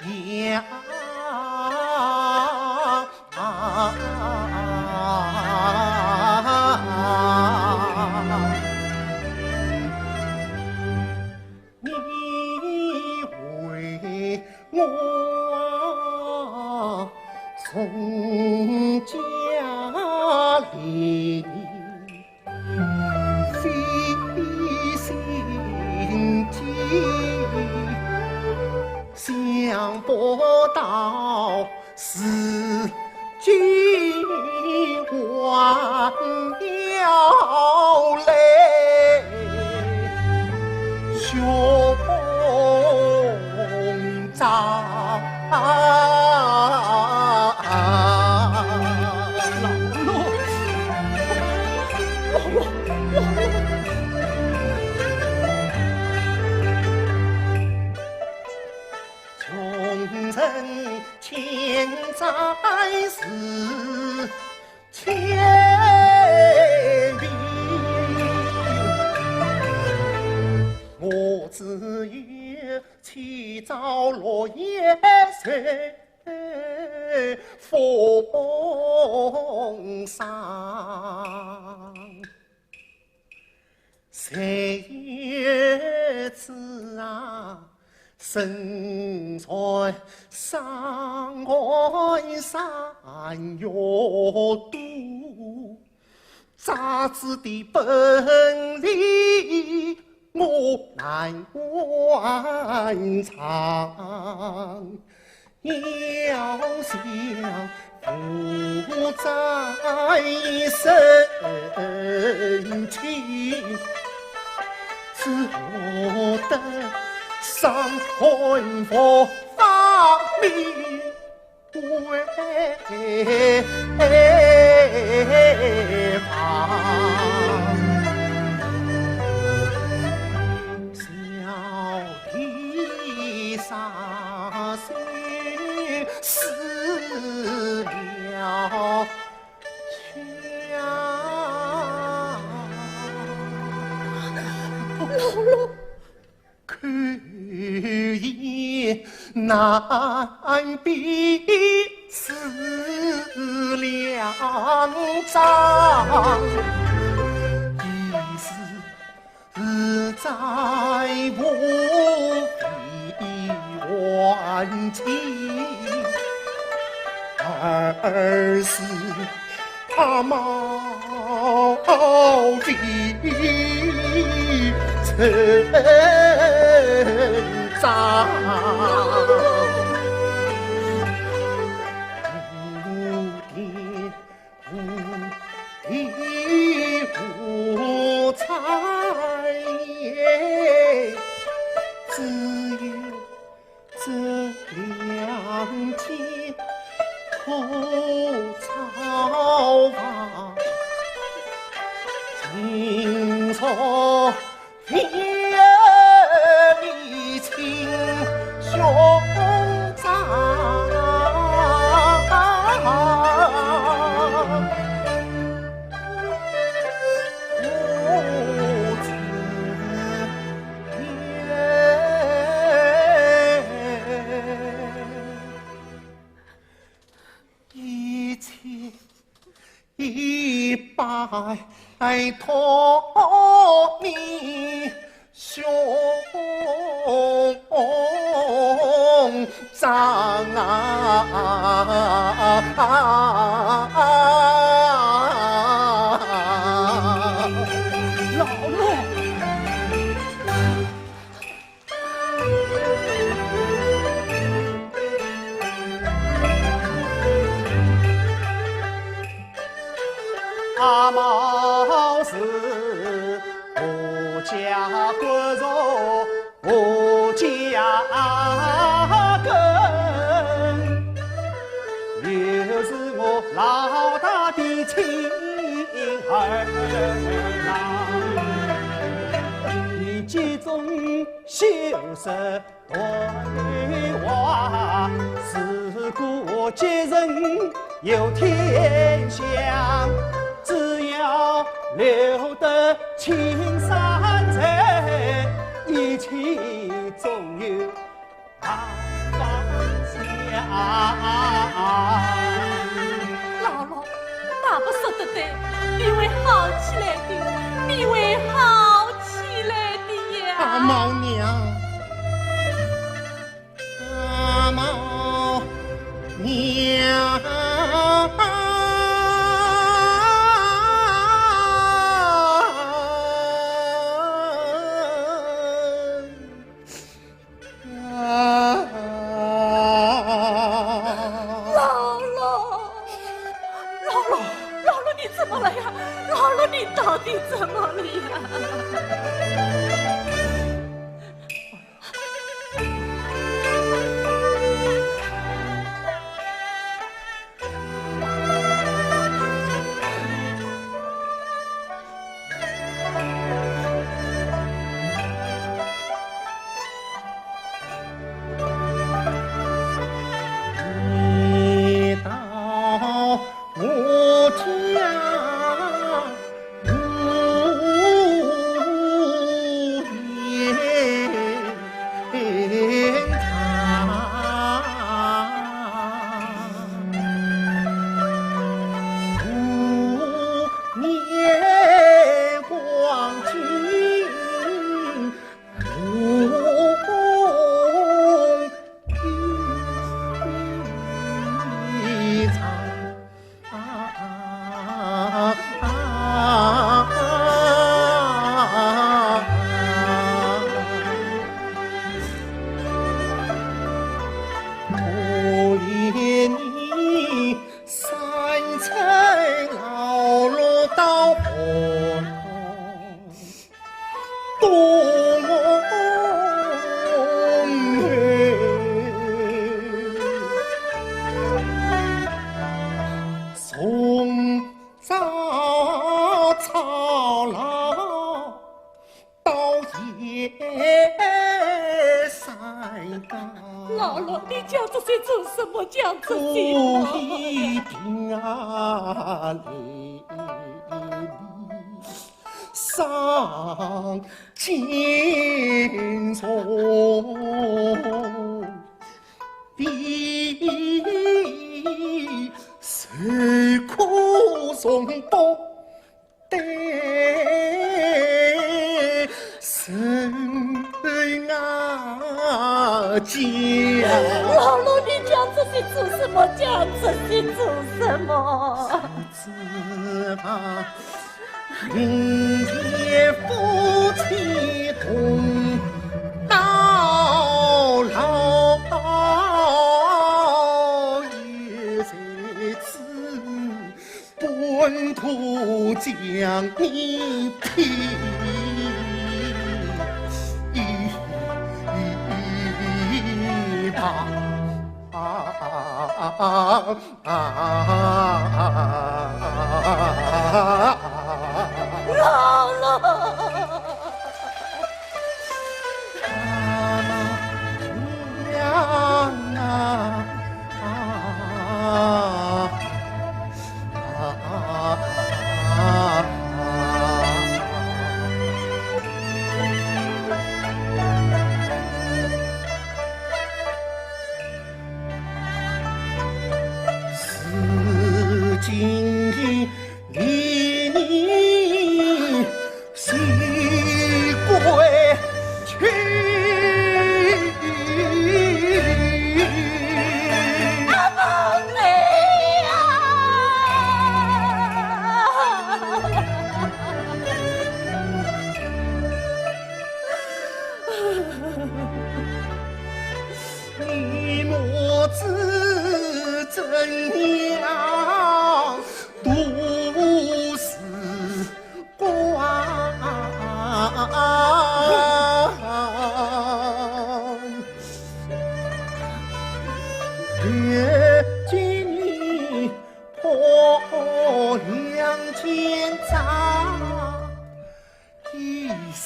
娘。你为我从家里费心机，想不到是今晚要来兄长。穷人千载是千里，我只有起早落叶随风霜，谁知啊身在山外山药多，咋子的本领我难完场，要想负债身情，只落得上魂佛法命为旁。小弟伤心死了姥姥，可也难比是两张，一是在无比万情，二是他毛笔成长。无才只有这两件拜托你兄长老了。阿毛是我家骨肉，我家根，又是我老大的亲儿郎，你家中秀色多女娃，是故接人有天相。只要留得青山在，一起总有大方向。姥姥，大不说得对，你会好起来的，你会好起来的呀。阿毛娘，阿毛娘。你到底怎么了呀？你到我家。姥姥，你讲这些做什么？讲这些不一定啊，上金虫比受苦从不得神啊家。姥姥，你讲这些做什么？讲这些做什么？只怕明天夫妻同到老，也在此本土将你劈。姥姥，你莫知怎样独是光。越见你破两千丈一生。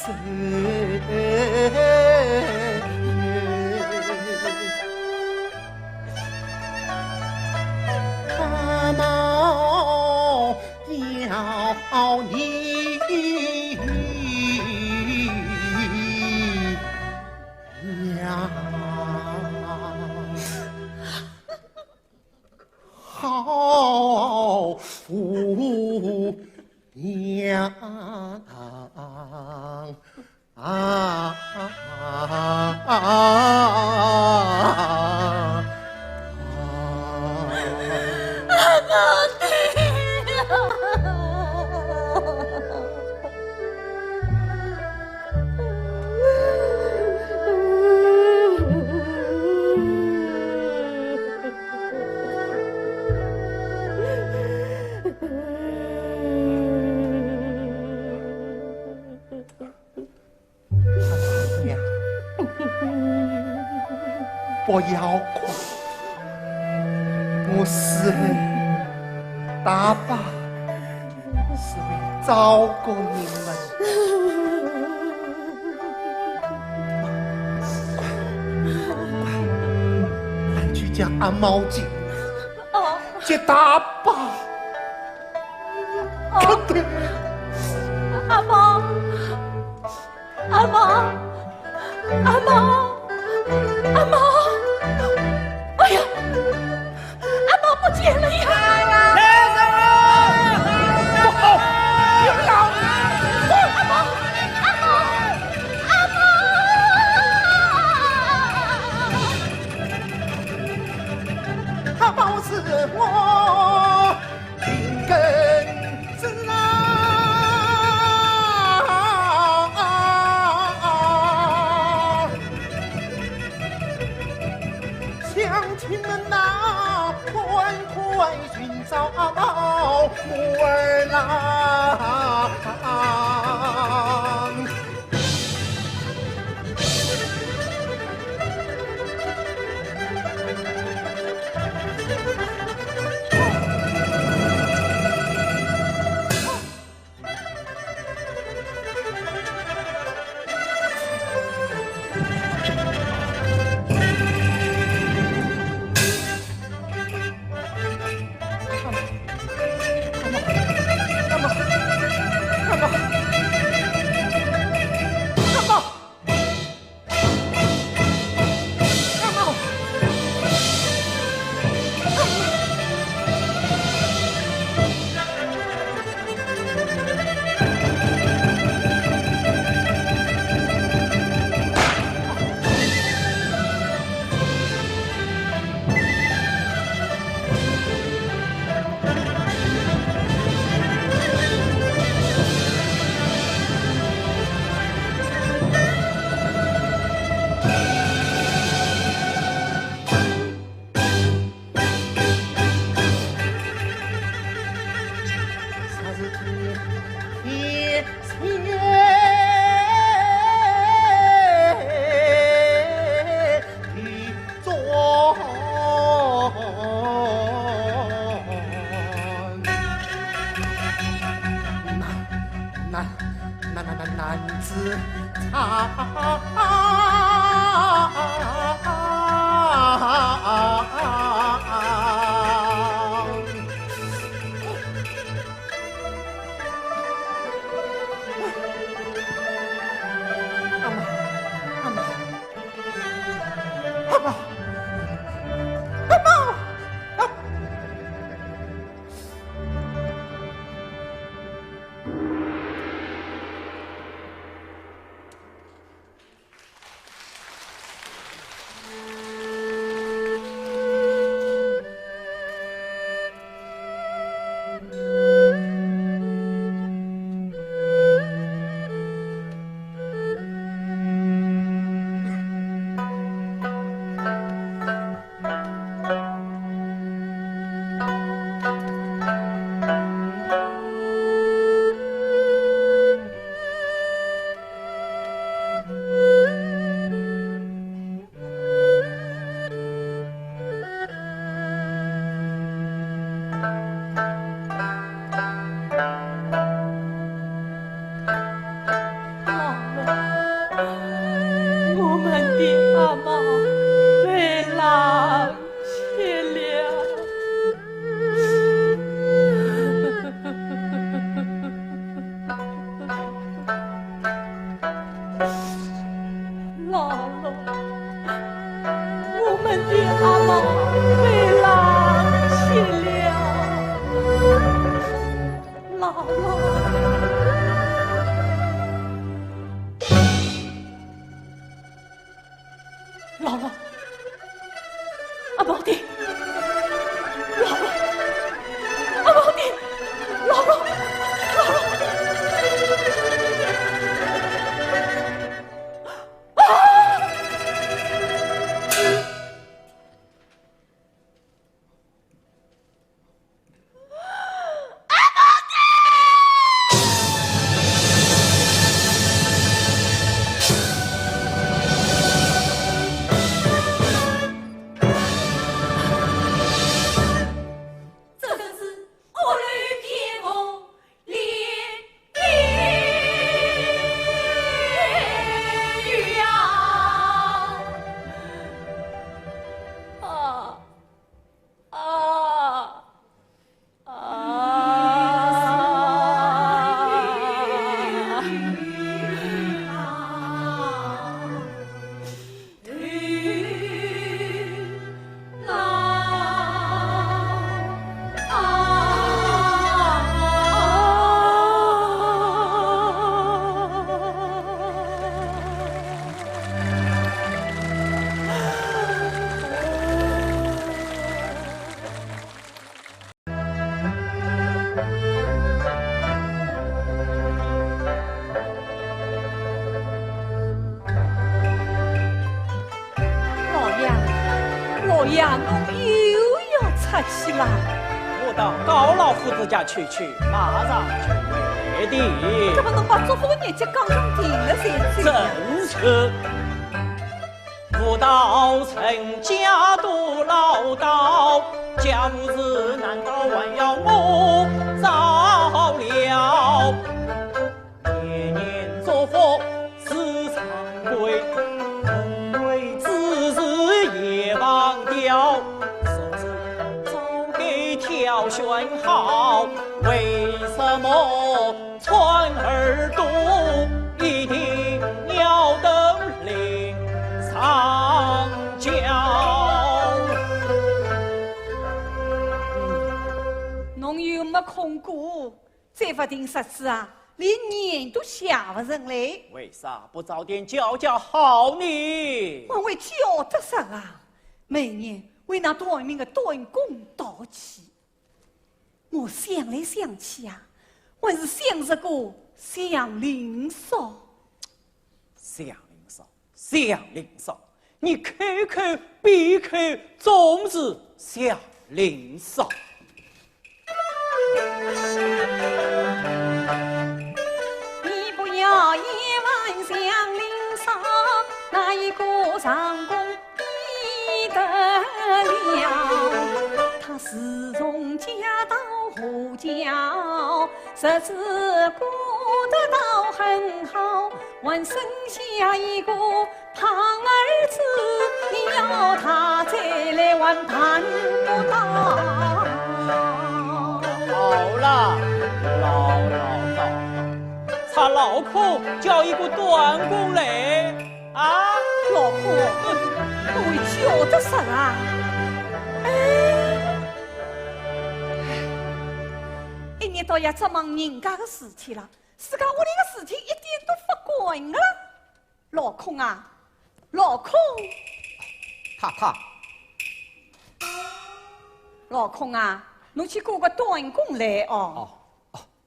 他mau要你娘，好夫娘不要哭，我死人大爸是为照顾你们。快去叫阿毛进来，接大爸。对，阿毛，阿毛，阿毛，阿毛！哎呀，阿毛不见了呀！阿毛是我灵根之郎，乡亲们呐，快寻找母儿郎。了，我们的阿妈被狼吃了，姥姥。姥姥，阿宝弟，姥姥，阿宝弟，姥姥，姥姥，啊！老爷，侬又要出去啦？我到高老夫子家去，马上就回的。怎么侬把祝福的日节刚刚定了才走？正是。我到陈家多唠叨，家务事难道还要我照料？年年做佛是常规，本为自是也忘掉。手指早给挑选好，为什么穿耳朵一定要等领上交？侬有没空过？再不听实子啊，连眼都下不成来。为啥不早点教好你？我会教得上啊！每年为那短命的短工道歉。我想来想去啊，还是想着个祥林嫂。祥林嫂，你口口闭口总是祥林嫂。你不要也问祥林嫂，哪一个上工比得了？他自从家到户教，日子过得倒很好，还生下一个胖儿子，你要他再来还办不到。好了，唠叨，他脑壳叫一个短工来啊！老婆，我会教得上啊！一年到夜只忙人家的事体了，自家屋里的事体一点都不管了。老空啊，老空，太太，老空啊，侬去雇个短工来哦。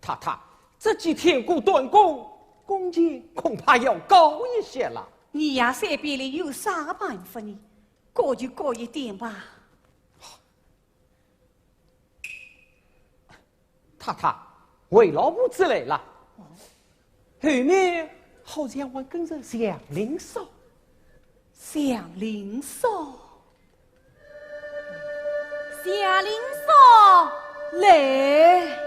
太太，这几天雇短工，工钱恐怕要高一些了。你呀，身边里有啥个办法呢？高就高一点吧。太太，为老夫子来了。后面好像还跟着祥林嫂。祥林嫂，祥林嫂来。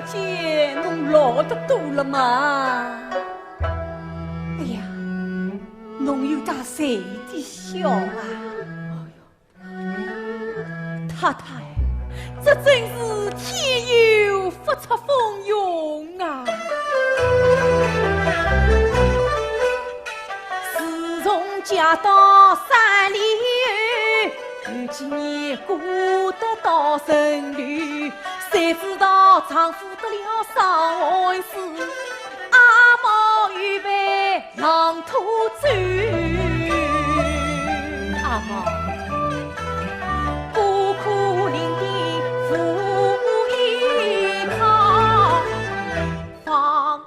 姐，侬老得多了嘛？哎呀，侬有大谁的笑啊？太太，这真是天有不测风云啊！自从嫁到山里，有几年过得到神旅，谁知道丈夫得了伤寒死，阿毛预备浪土走，阿毛孤苦伶仃扶一靠，房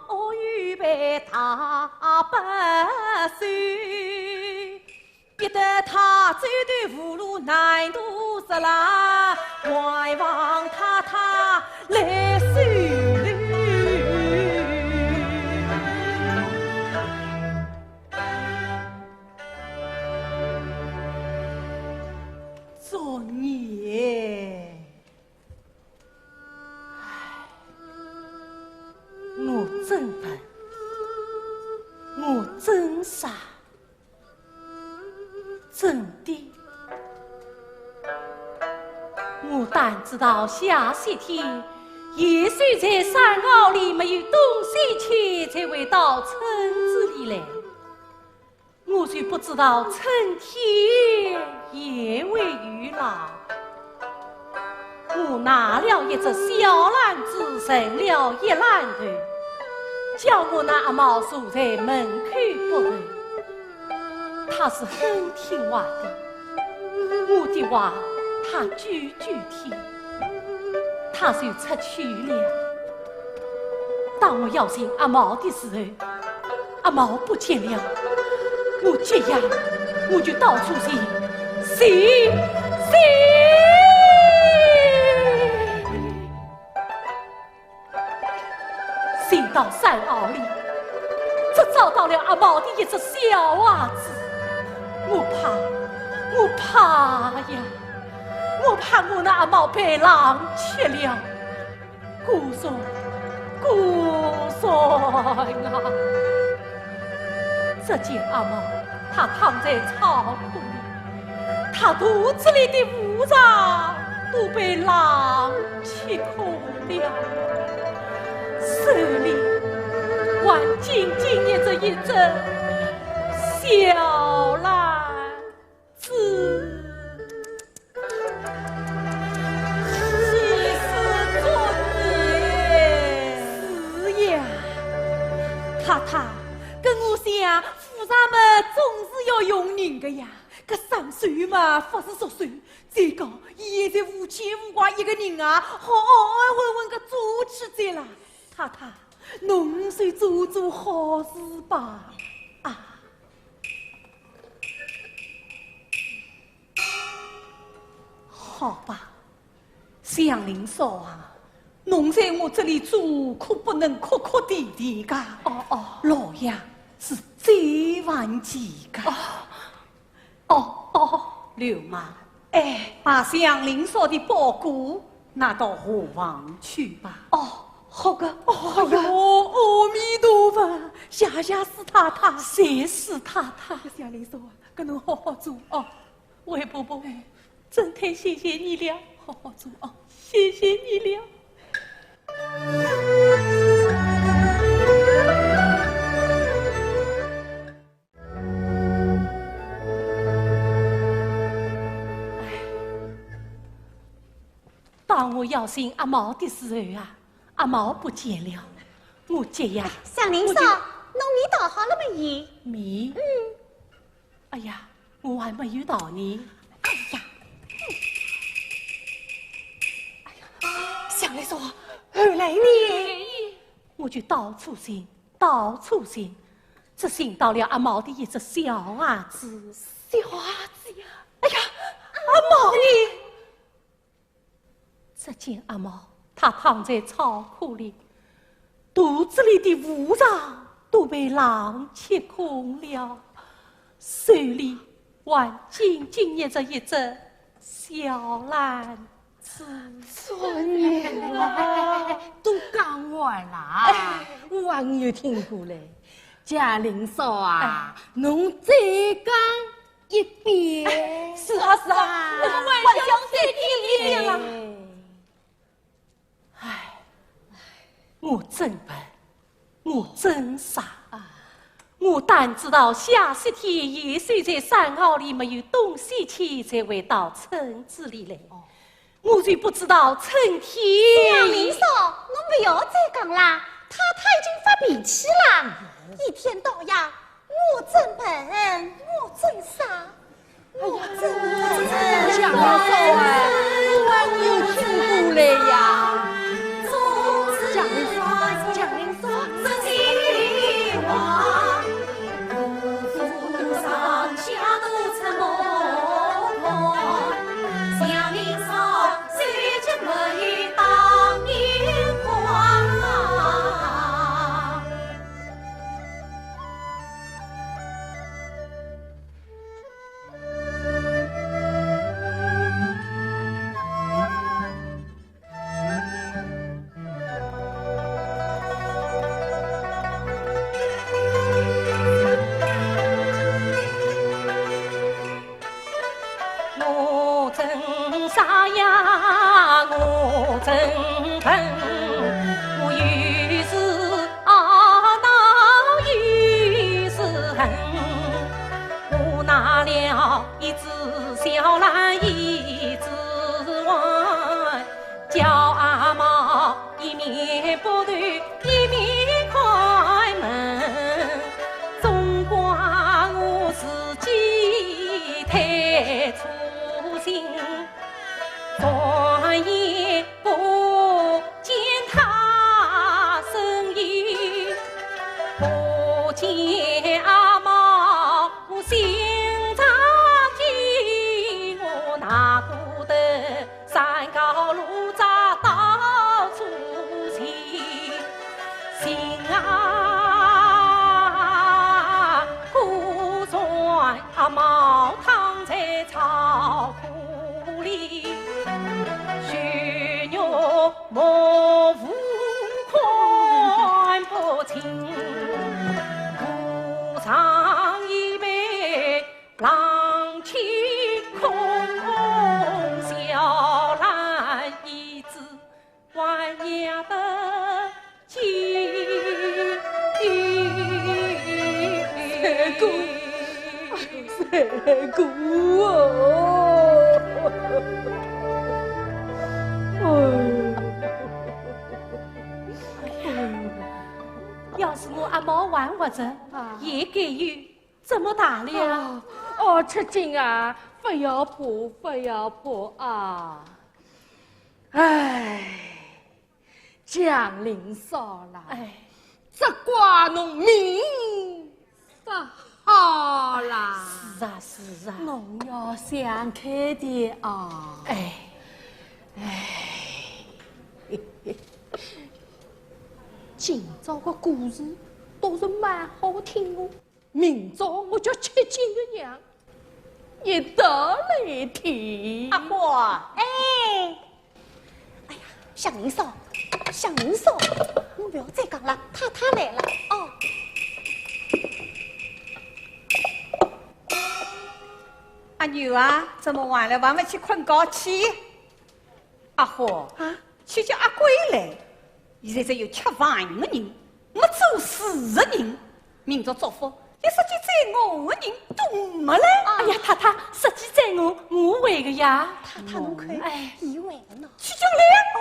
屋预备大把手，逼得他走段无路难渡石啦，怪王太太来收留。作孽！我真笨，我真傻，真的。我但知道下些天，也许在山坳里没有东西吃，才会到村子里来。我虽不知道春天也会有浪，我拿了一只小篮子，盛了一篮头，叫我那阿毛坐在门口不动。他是很听话的，我的话他句句听，他就出去了。当我要寻阿毛的时候，阿毛不见了。我这样，我就到处寻，寻到山坳里，只找到了阿毛的一只小袜子。我怕呀，我怕我那阿毛被狼吃了。姑嫂啊！这见阿毛，他躺在草铺里，他肚子里的五脏都被狼吃空了，手里还紧紧捏着一只小篮子。太太，跟我想，富商们总是要用人的呀。搿上水嘛，不是说水。再讲，现在无牵无挂一个人啊，好安稳稳的做起在啦。太太，侬先做好事吧。啊，好吧，祥林嫂啊。侬在我这里住，可不能哭哭啼啼噶。老爷是最万急噶。流氓，把祥林嫂的包裹拿到河房去吧。好的。阿弥陀佛，谢师太太，谢师太太。祥林嫂啊，跟侬好好做哦。韦伯伯，真太谢谢你了，好好做哦，谢谢你了。当我要寻阿毛的时候啊，阿毛不见了，我这样。祥林嫂，侬米捣好了没有？米？哎呀，我还没有捣呢。祥林嫂，后来呢？我就到处寻，只寻到了阿毛的一只小袜子。小袜子呀！哎呀，阿毛呢？只见阿毛，他躺在草铺里，肚子里的五脏都被狼吃空了，手里还紧紧捏着一只小篮子。昨日啦，都讲完啦。我还有听过嘞。贾玲嫂啊，侬再讲一遍。是啊是啊，我还想再听一遍了。唉，我真笨，我真傻啊！我但知道下雪天野兽在山坳里没有东西吃，才会到村子里来。我就不知道春天。贾玲嫂，侬不要再讲啦，太太已经发脾气啦，一天到夜，我真笨，我真傻，我真笨。贾玲嫂啊，我还有听过嘞呀。贾玲嫂，贾玲嫂，自己话，路上下都成梦幻。贾玲嫂，虽然没有当年华。我真傻呀，我真笨，我有时恼，有时恨。我拿了一只小蓝，一只碗，叫阿妈一面不断，一面开门，总怪我自己太粗心，转眼不见他身影，不见阿妈我心肠紧，我哪顾得山高路窄到处去，心啊苦酸阿毛躺在草铺里，血肉模糊看不清，壶上一杯浪气空，小兰一只弯牙的鸡。三姑哦，要是我阿毛玩活着，也该有这么大量。哦，吃惊啊，不要破，不要破啊！哎，蒋玲嫂啦，哎，这怪侬命不好啦。是啊是啊，侬要想开点啊！哎，今朝个故事倒是蛮好听哦，明朝我叫吃惊的娘一道来听。阿花，哎呀，祥林嫂，祥林嫂，侬不要再讲了，太太来了哦。阿牛啊，这么晚了，还没去困觉去？阿花啊，去叫阿贵来。现在只有吃饭的人，没做事的人，明朝祝福，连说句载我的人都没了。哎呀，太太，实际在我会的呀。太太侬看，哎，以为呢？去叫来。哦。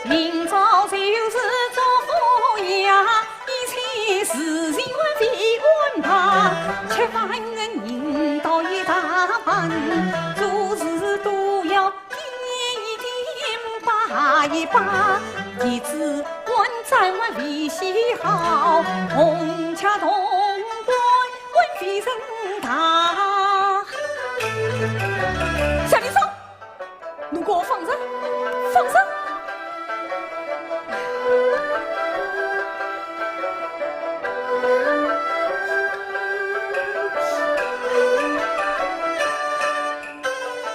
明朝就是祝福呀，一切事情为安排，吃饭的人倒一大半，做事都要点一点，把一把，弟子问咱为谁好，红吃同官问几声大。夏林松，侬给我放手，放手！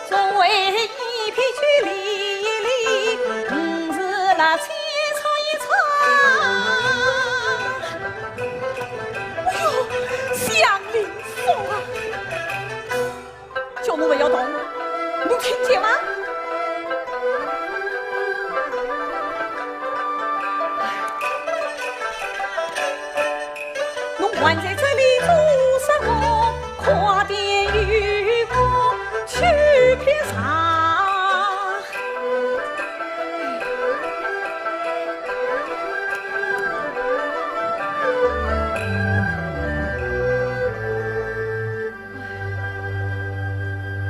作为一匹去离离，是那千草一草。哎呦，祥林松啊！叫侬不要动，侬听见吗？侬还在这里做什么？快点与我去披萨。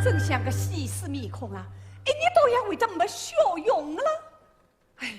真像个西施面孔啊！一年到晚为着没笑容了。哎。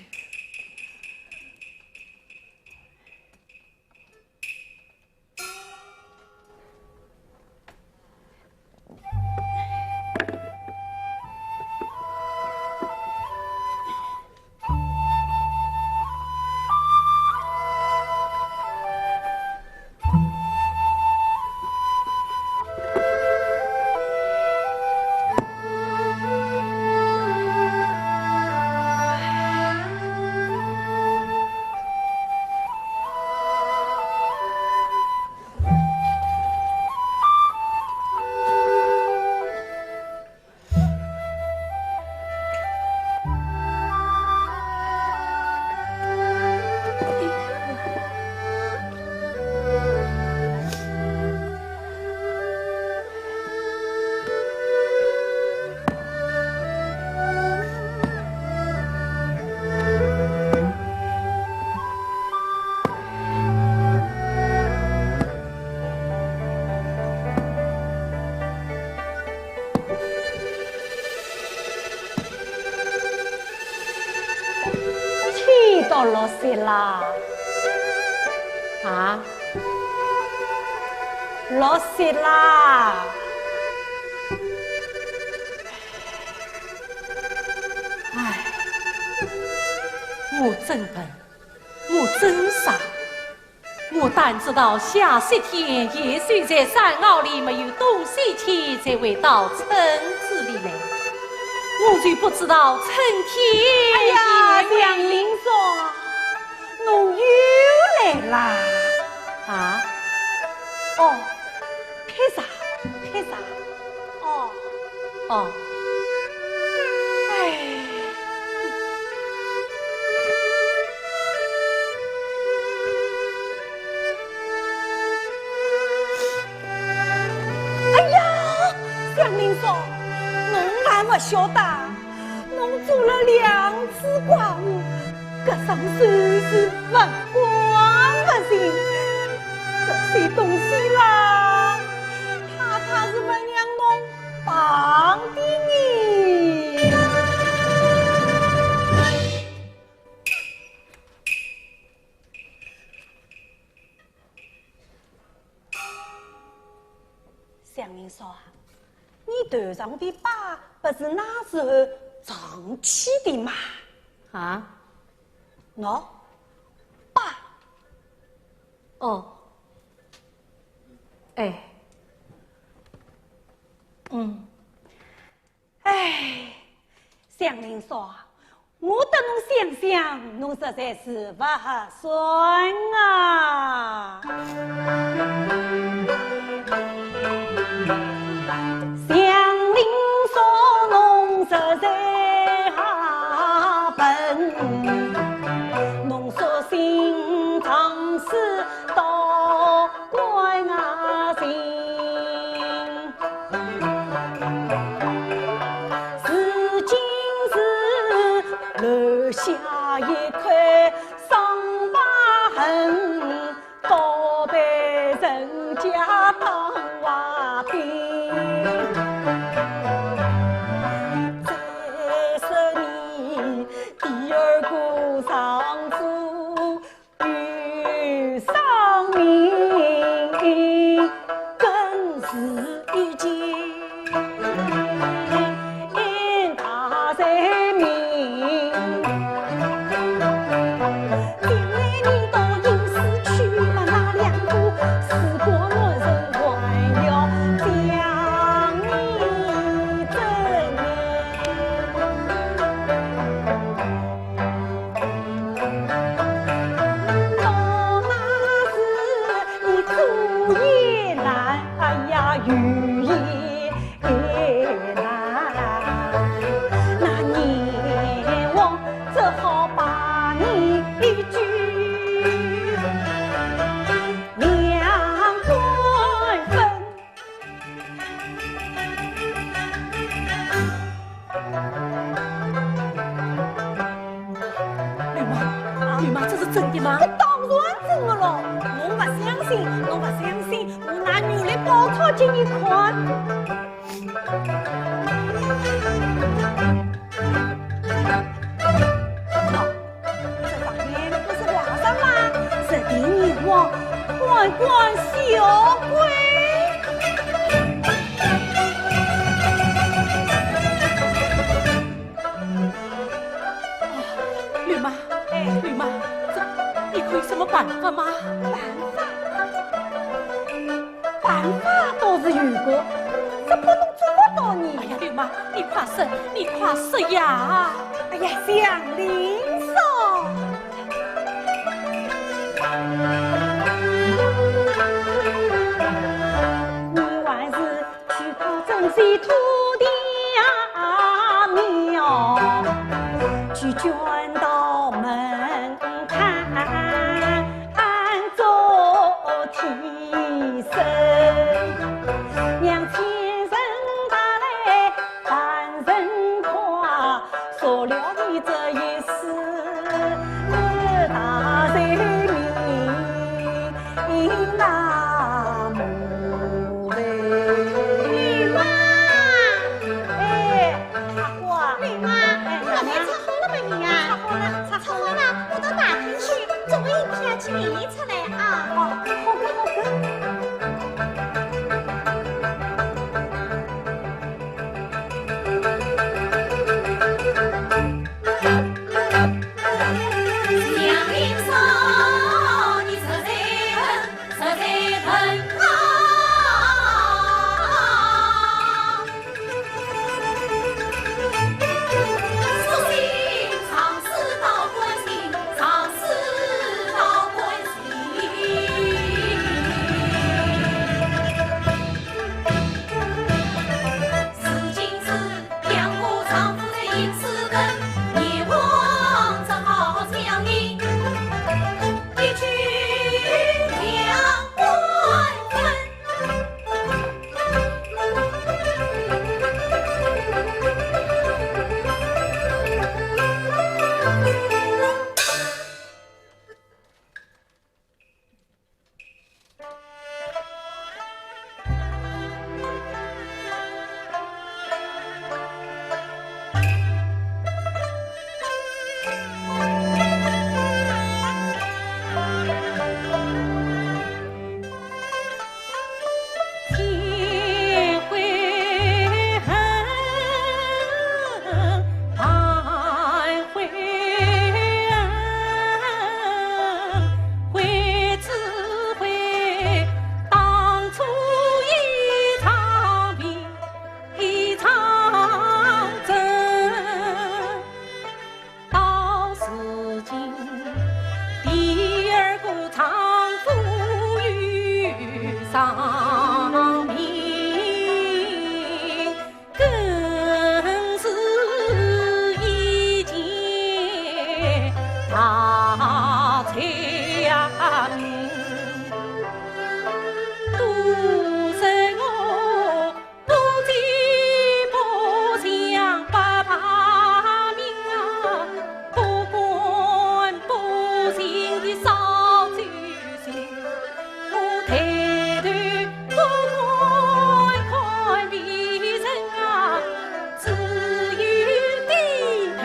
到落雪啦！啊，落雪啦！唉，我真笨，我真傻，我但知道下雪天也许在山坳里没有东西吃，才会到村子里来。我就不知道春天。哎呀，杨林松，侬又来啦！啊？哦，披萨，披萨，哦，哦，哎。哎呀，杨林松，侬还没晓得，侬做了2次寡妇，搿桩算是不光不行。这些东西啦，他是不让侬帮的你。祥林嫂啊，你头上的疤不是那时候长起的吗？啊？喏，疤。哦。哎。哎，祥林嫂啊，我等侬想想，侬实在是不合算啊。祥林嫂，侬实在笨，侬索性尝试到关外行。留下一块伤疤痕，倒被人家当画饼。再说你第2个丈夫遇上一句两官分。吕妈，这是真的吗？当然真的咯，侬不相信，我拿牛来包套给你看。这上面不是皇上吗？是第二皇，宦官小鬼。吕妈，你可有什么办法吗？办法倒是有个，只怕侬做不到呢。哎呀，吕妈，你快说呀！哎呀，祥林嫂，你还是去考征西土地庙，去捐到门槛做替身，让千人打来万人夸，说了你这一世大人民那么嘞。吕妈，哎，茶花，吕妈，那边擦好了没你啊？擦好了，我到大厅去做一片去移出来啊。好个。祥林嫂，你实在很好。书信长诗到关心，长诗到关心。是今是两个丈夫在饮食根，夜望正好强你一曲两官分。天会恨，爱会恩，会只会当初一场病，一场争，到如今第二个丈夫遇上命，更是一件大财命。都是我不计不想不怕命啊，不管不行的少走心，我抬头不看看别人啊，只有低头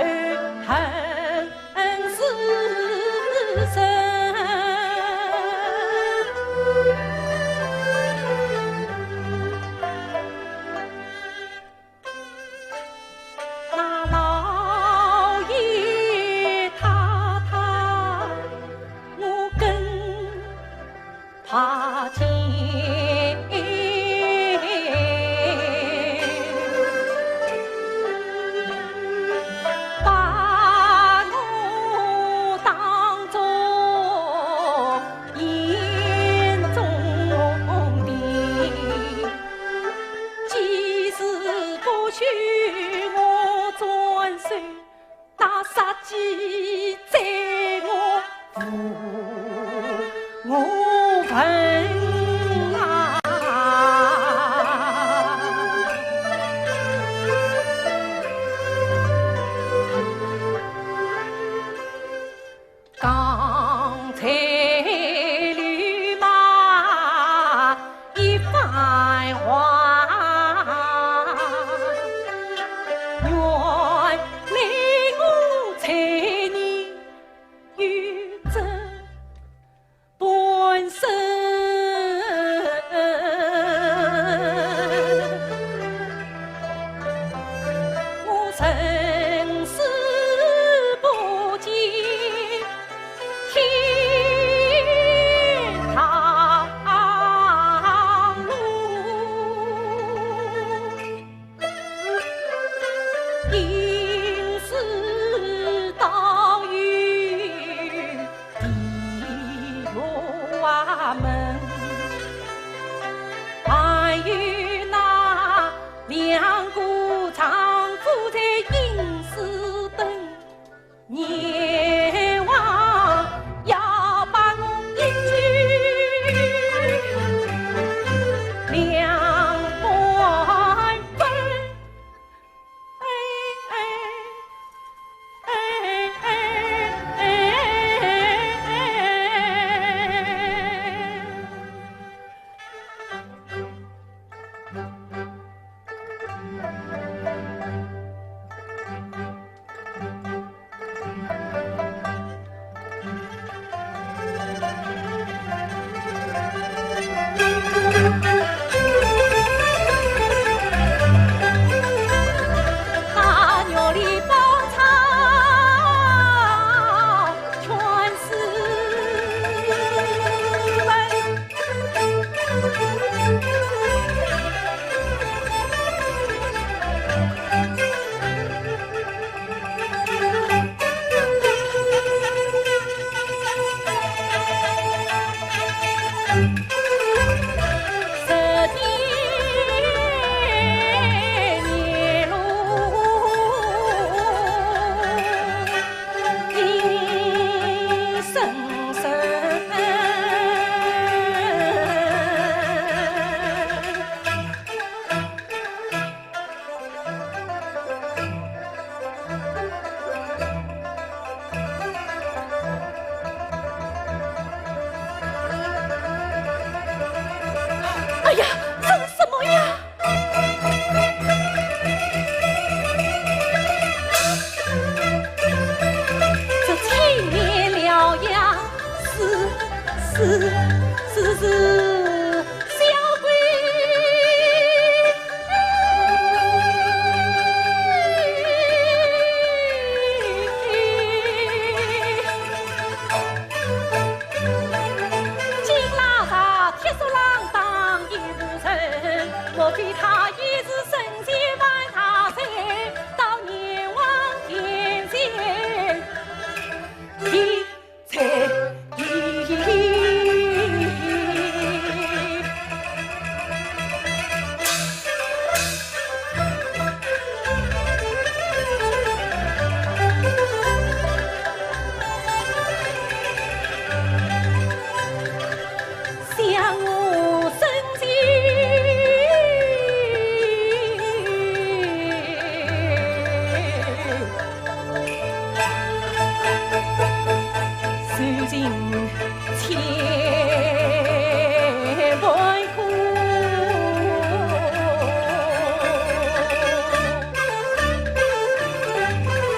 恨死身。那老爷太太，我更怕见。把我当作眼中钉，即使不许我转手，那杀鸡在我啊，刚才驴马一番话，原来我猜你有着本身。我生死不见天堂路，应是到于地狱门，还有那两个丈夫在阴司等，阎王要把我一举两半分。大鸟里包草全是味。十天年路阴深深。哎呀，这是什么呀？这青面獠牙是小鬼。金拉萨铁索郎当一无神，莫非他也是神仙万他山，到阎王天前地财地。向我伸手，受尽千万苦。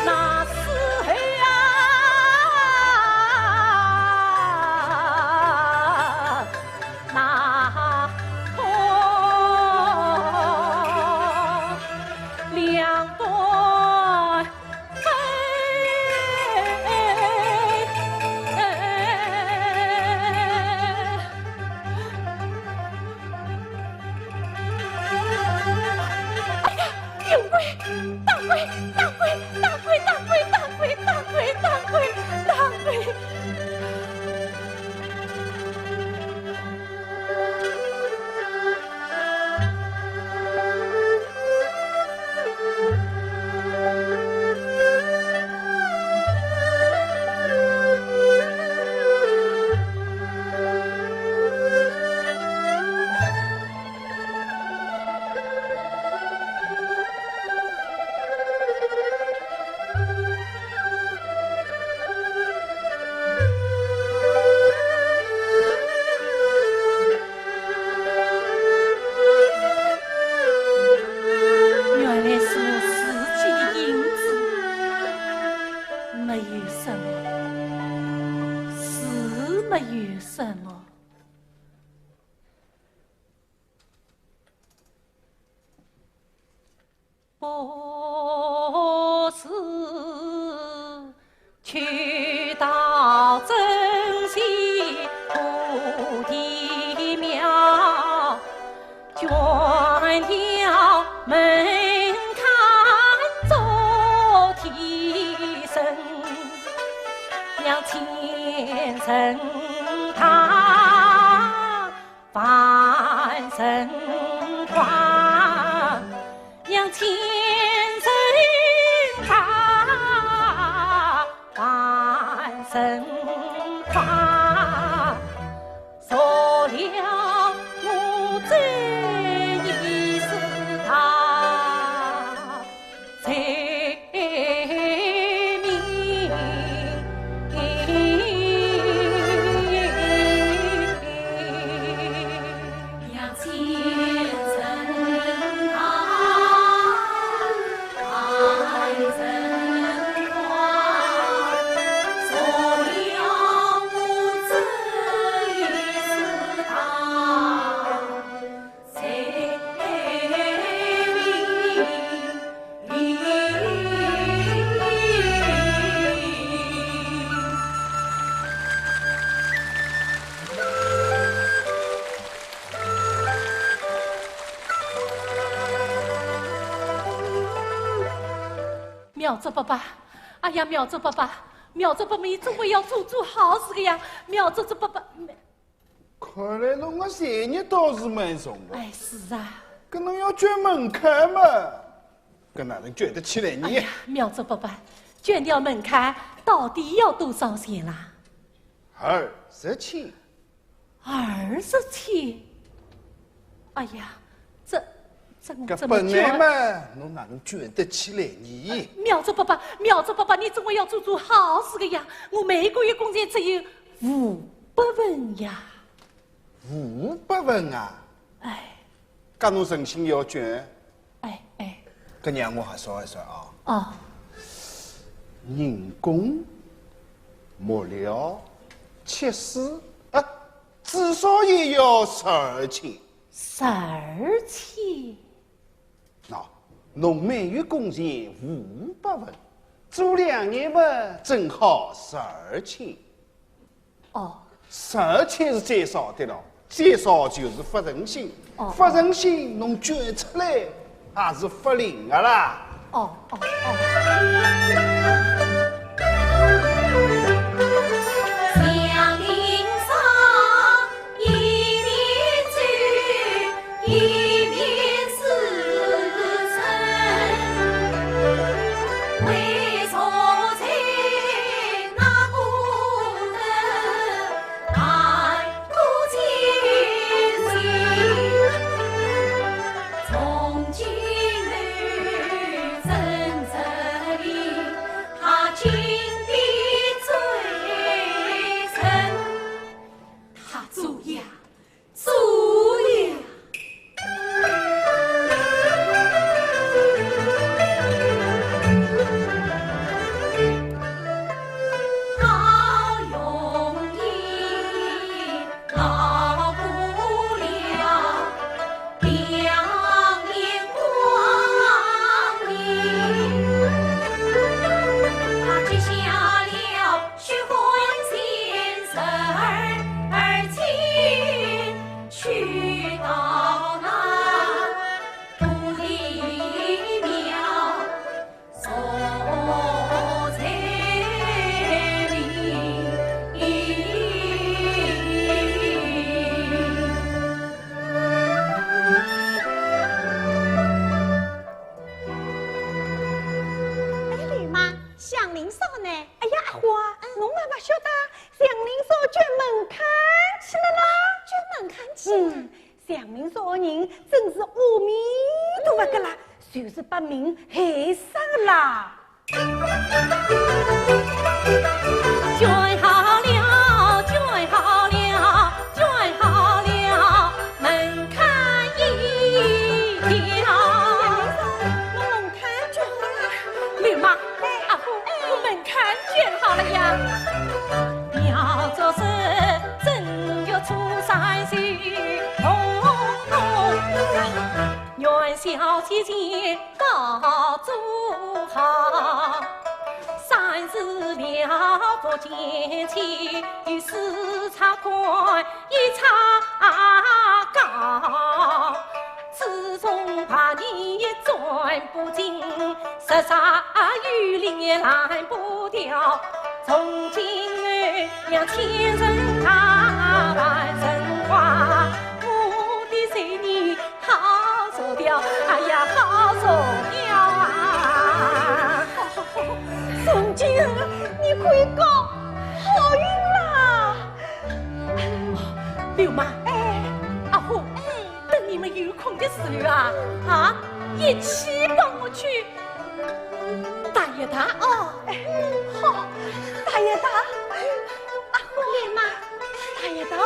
那时候啊，那可两半分。有鬼！当鬼！当鬼！当鬼！当鬼！当鬼！当鬼！当鬼！当鬼！没有什么。不是去到真西菩提庙，捐了门槛做替身，让前生他翻身还，让前生他翻身还，做了我这一世他才明。让前生他翻身还，做了我这一世他才苗族伯伯，哎呀，苗族伯伯，苗族伯伯，你总归要做好事的呀！苗族伯伯，看来侬个才艺倒是蛮重的。哎，是啊，搿侬要捐门槛嘛？搿哪能捐得起来呢？哎呀，苗族伯伯，捐掉门槛到底要多少钱啦20千。 ？20千。哎呀，这我搿怎么本来捐？嘛，侬哪能捐得起来呢？苗族伯伯，苗族伯伯，你总归要做好事的呀！我每个月工资只有500文呀。 500文啊！哎，搿侬诚心要捐？哎，搿让我还算一算啊。哦，人工、木料、切丝啊，至少也要12千。 12千。喏，侬每月工钱500文，做2年嘛，正好12千。哦， 12千是最少的了，最少就是发诚心。哦发诚心，侬捐出来也是发灵的啦。哦。祥林上一边走，一边思忖，为啥在那孤灯爱不见人？从今日真实里，他今必追身，他做呀做呀。好容易熬不了2年光阴，他记下了许婚前12千，去到那土地庙所在吕妈，祥林嫂呢？哎呀，阿花，侬妈妈晓得祥林嫂捐门槛去了啦？捐门槛去？祥林嫂的人真是阿弥陀佛个啦，就是把命害死啦。捐好了，捐好了，捐好了，门槛一条。侬门槛捐好了？刘妈，阿婆，我门槛捐好了呀。苗族是小姐姐告祝好。30了不见起，与四叉宽一叉高。自从把你转不进，13雨里拦不掉。从今儿让千人踏万人花，我的随你好做掉，哎呀好做掉啊！宋金儿，你可以讲好运啦！刘妈，阿虎，等你们有空的时候啊，一起帮我去打一打哦。好，打一打，阿虎，刘妈，打一打哦。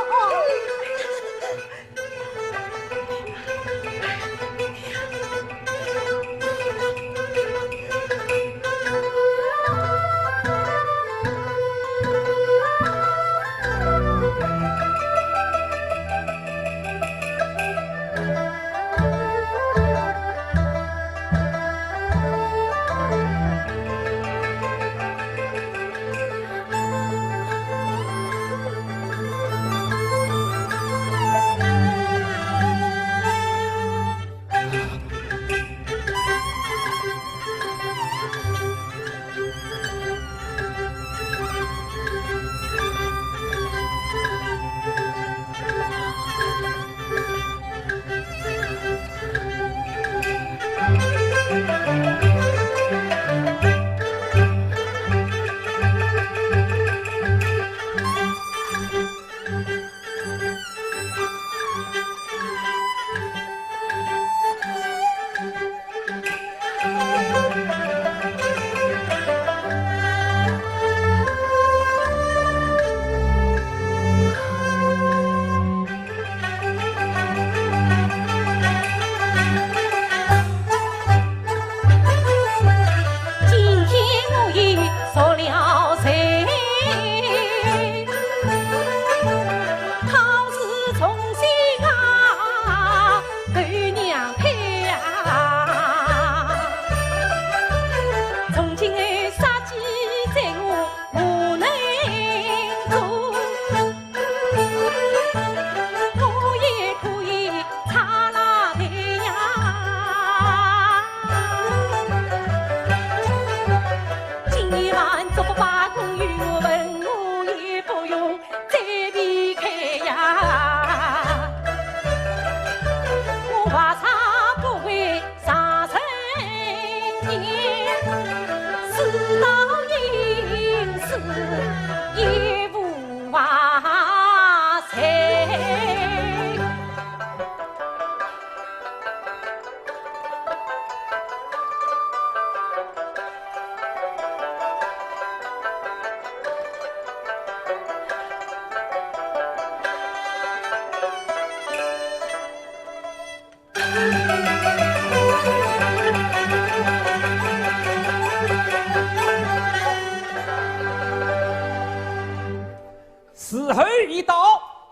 时候一到，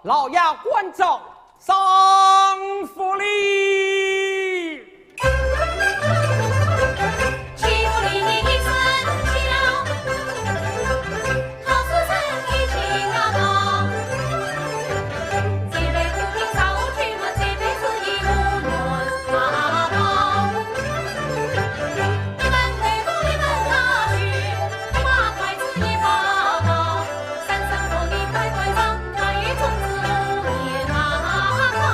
老爷关照上府里。欺负你一身娇，好似生意情啊高。这杯不平少去嘛，这杯是一无论大高。一门内部一门大去，一把筷子一把刀，三生和你快快上，那一种子无年啊高啊。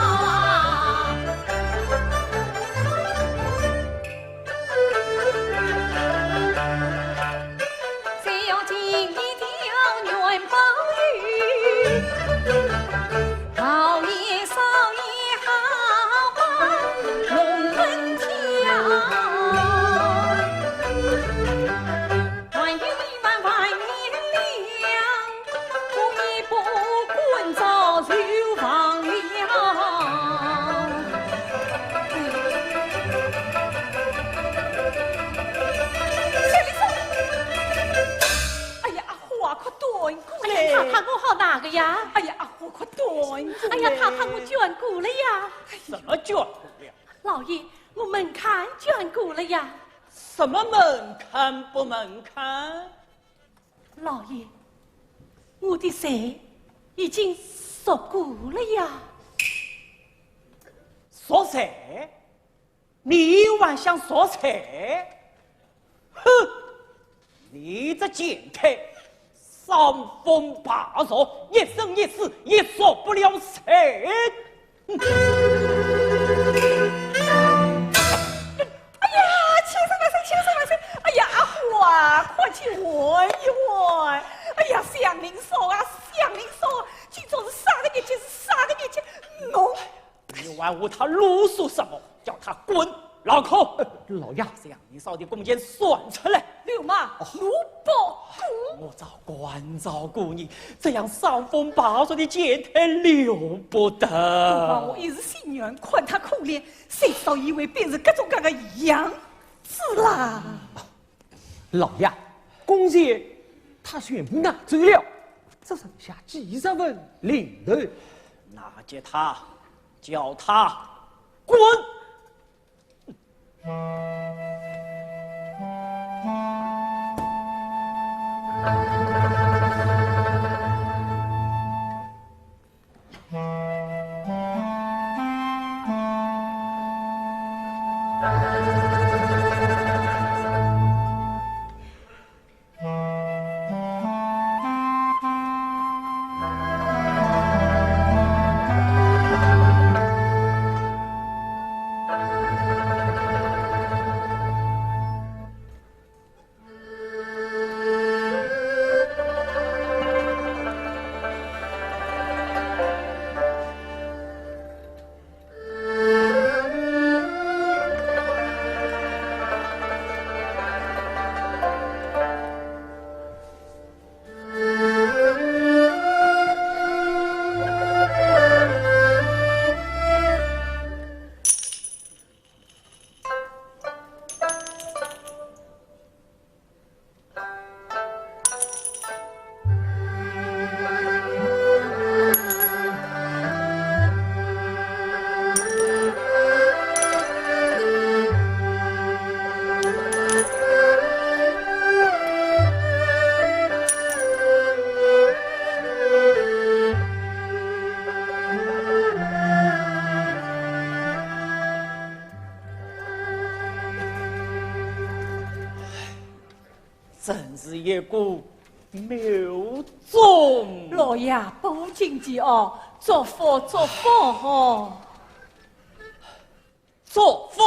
谁要进一条元宝玉，老爷少爷好啊，龙门跳。万有一万万年亮，我一把棍照就放了。哎呀，阿虎啊，快端过哎呀，来！太太，我好哪个呀？哎呀，阿虎快端过来！哎呀，太太，我卷过了呀。什么卷不了？老爷，我门槛卷过了呀。什么门槛不门槛？老爷，我的税已经赎过了呀。赎税？你还想赎税？哼！你这贱客，伤风霸弱，一生一世也赎不了税。哎呀，阿花，快去缓一缓！哎呀，祥林嫂啊，祥林嫂，今朝是啥个日期？是啥个日期？侬，你还和他啰嗦什么？叫他滚！老寇，老爷，这样你少的弓箭算出来。流氓，奴包公，我早关照过你，这样伤风霸弱的贱太了不得。我一时心软，看他可怜，谁少以为便是各种各个样子啦。老爷，弓箭他全部拿走了，只剩下几十文零头。拿接他，叫他滚！真是一个妙种。老爷，保紧点哦，祝福祝福哦，祝福。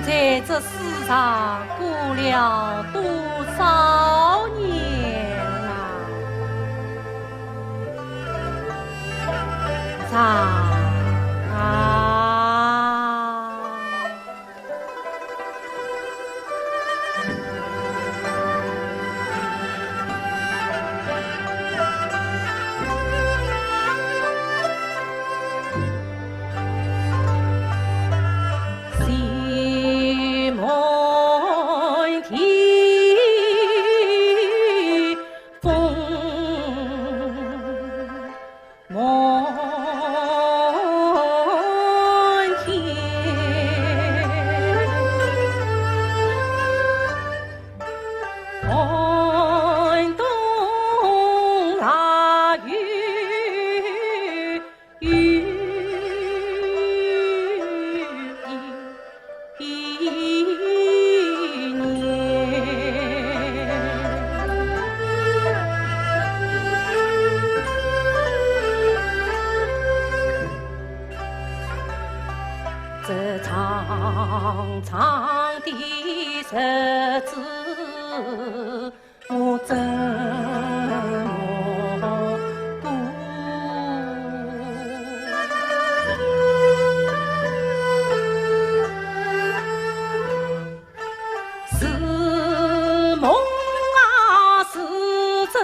在这世上过了多少年啊？这长长的日子，我怎么过？是梦啊，是真，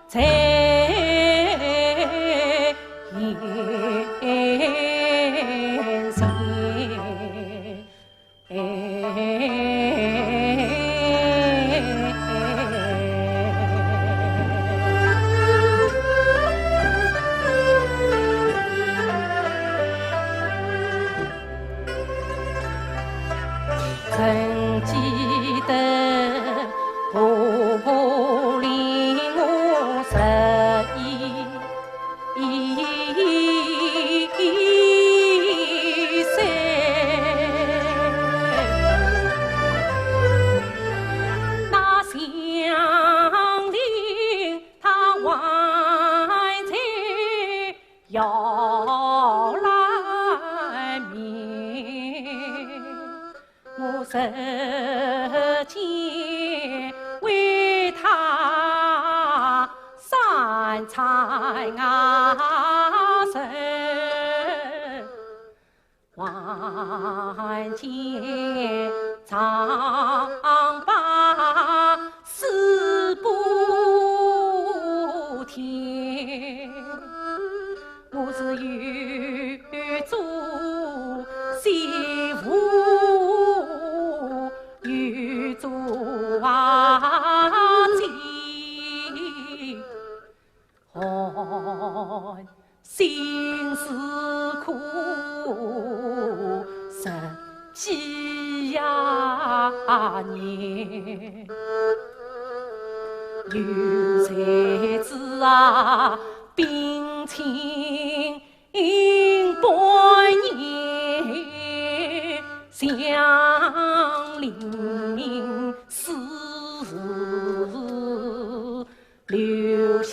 在曾记得婆婆令我11岁，那乡邻他还在要来面。我日间为他三餐啊食，晚间常把事不停。我是有做媳妇，有做姐，寒心是苦10几呀年，有才子啊冰清百年，乡邻事留下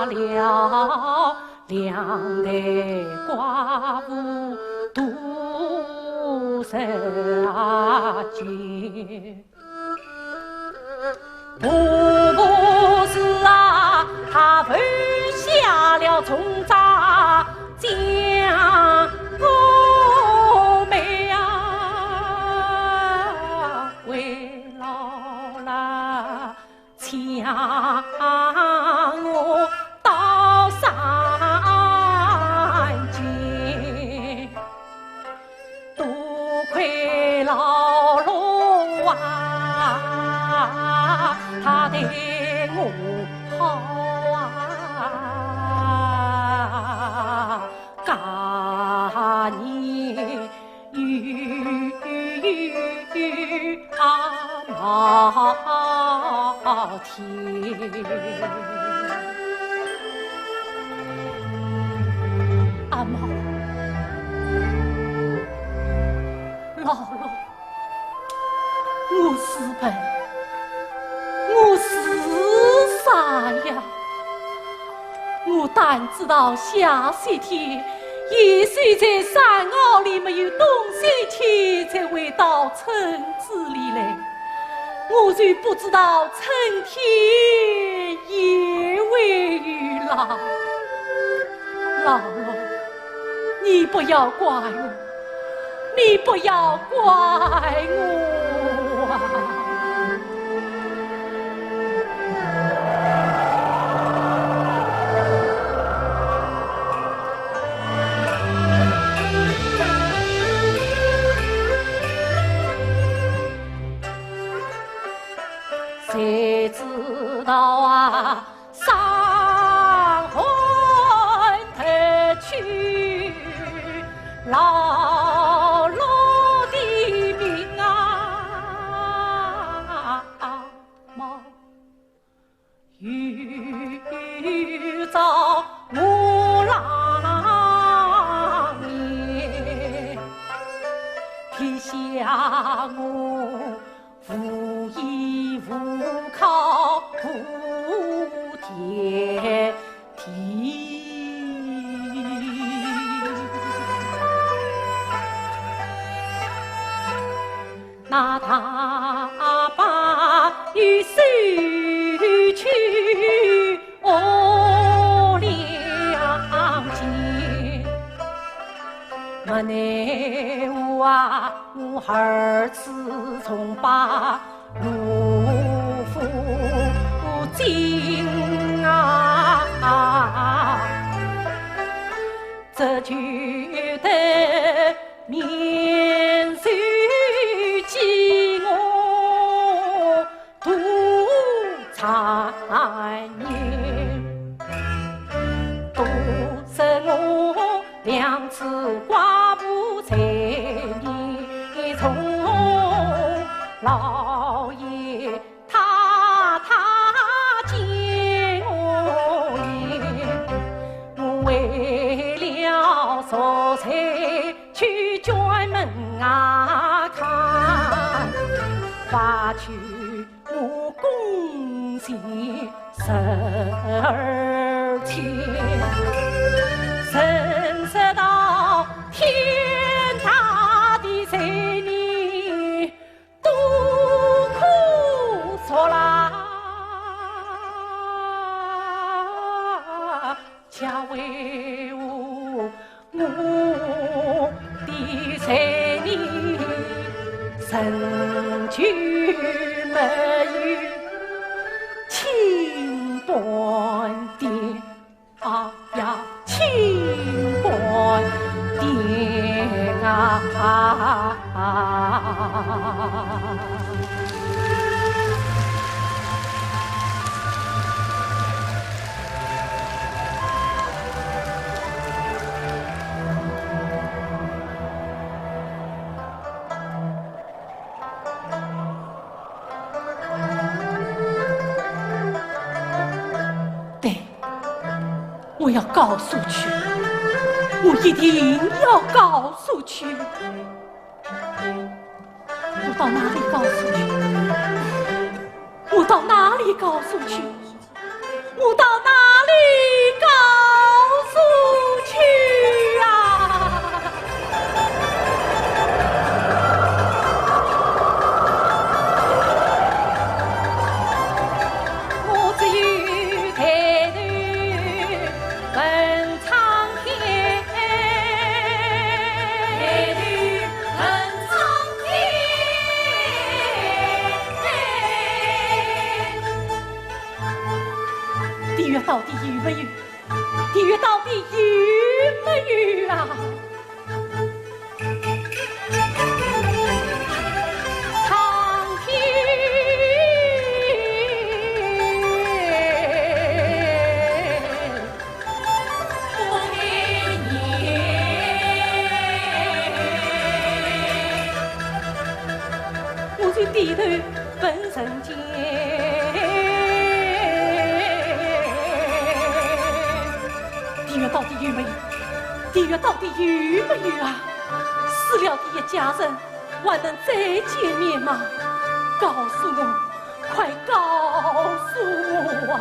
了两代寡妇独守绝。婆婆是啊，她犯下了重大将我妹啊，为老了抢我到山间，多亏老龙啊，他对我好啊，家年冒天。阿妈，姥姥，我是笨，我是傻呀！我但知道下雪天，也许在山坳里没有东西吃。到村子里来，我就不知道春天也未雨了。姥姥，你不要怪我，你不要怪我啊！谁知道啊，伤魂特去，姥姥的命啊，mau遇着我郎爷，天下我无依无靠无爹地，那大把与收去哦两间，没奈我啊，我儿子从把路夫进啊，这就得面受饥饿度残年，都是我两次寡妇才你从老爷太见我也，我为了烧菜去卷门啊看，发去我贡献12天，甚至到天大的财年都苦索啦，恰为我的财年成就没有亲般的啊呀，亲般的啊！对，我要告诉去，我一定要告诉去。我到哪里告诉去？我到哪里告诉去？我到哪里告诉去啊？我只有抬头问苍天，抬头问苍天，地狱到底有没有？地狱到底有没有啊？苍天，我给你，我就低头问人间。地狱到底有没有？地狱到底有没有啊？死了的一家人还能再见面吗？告诉我，快告诉我啊！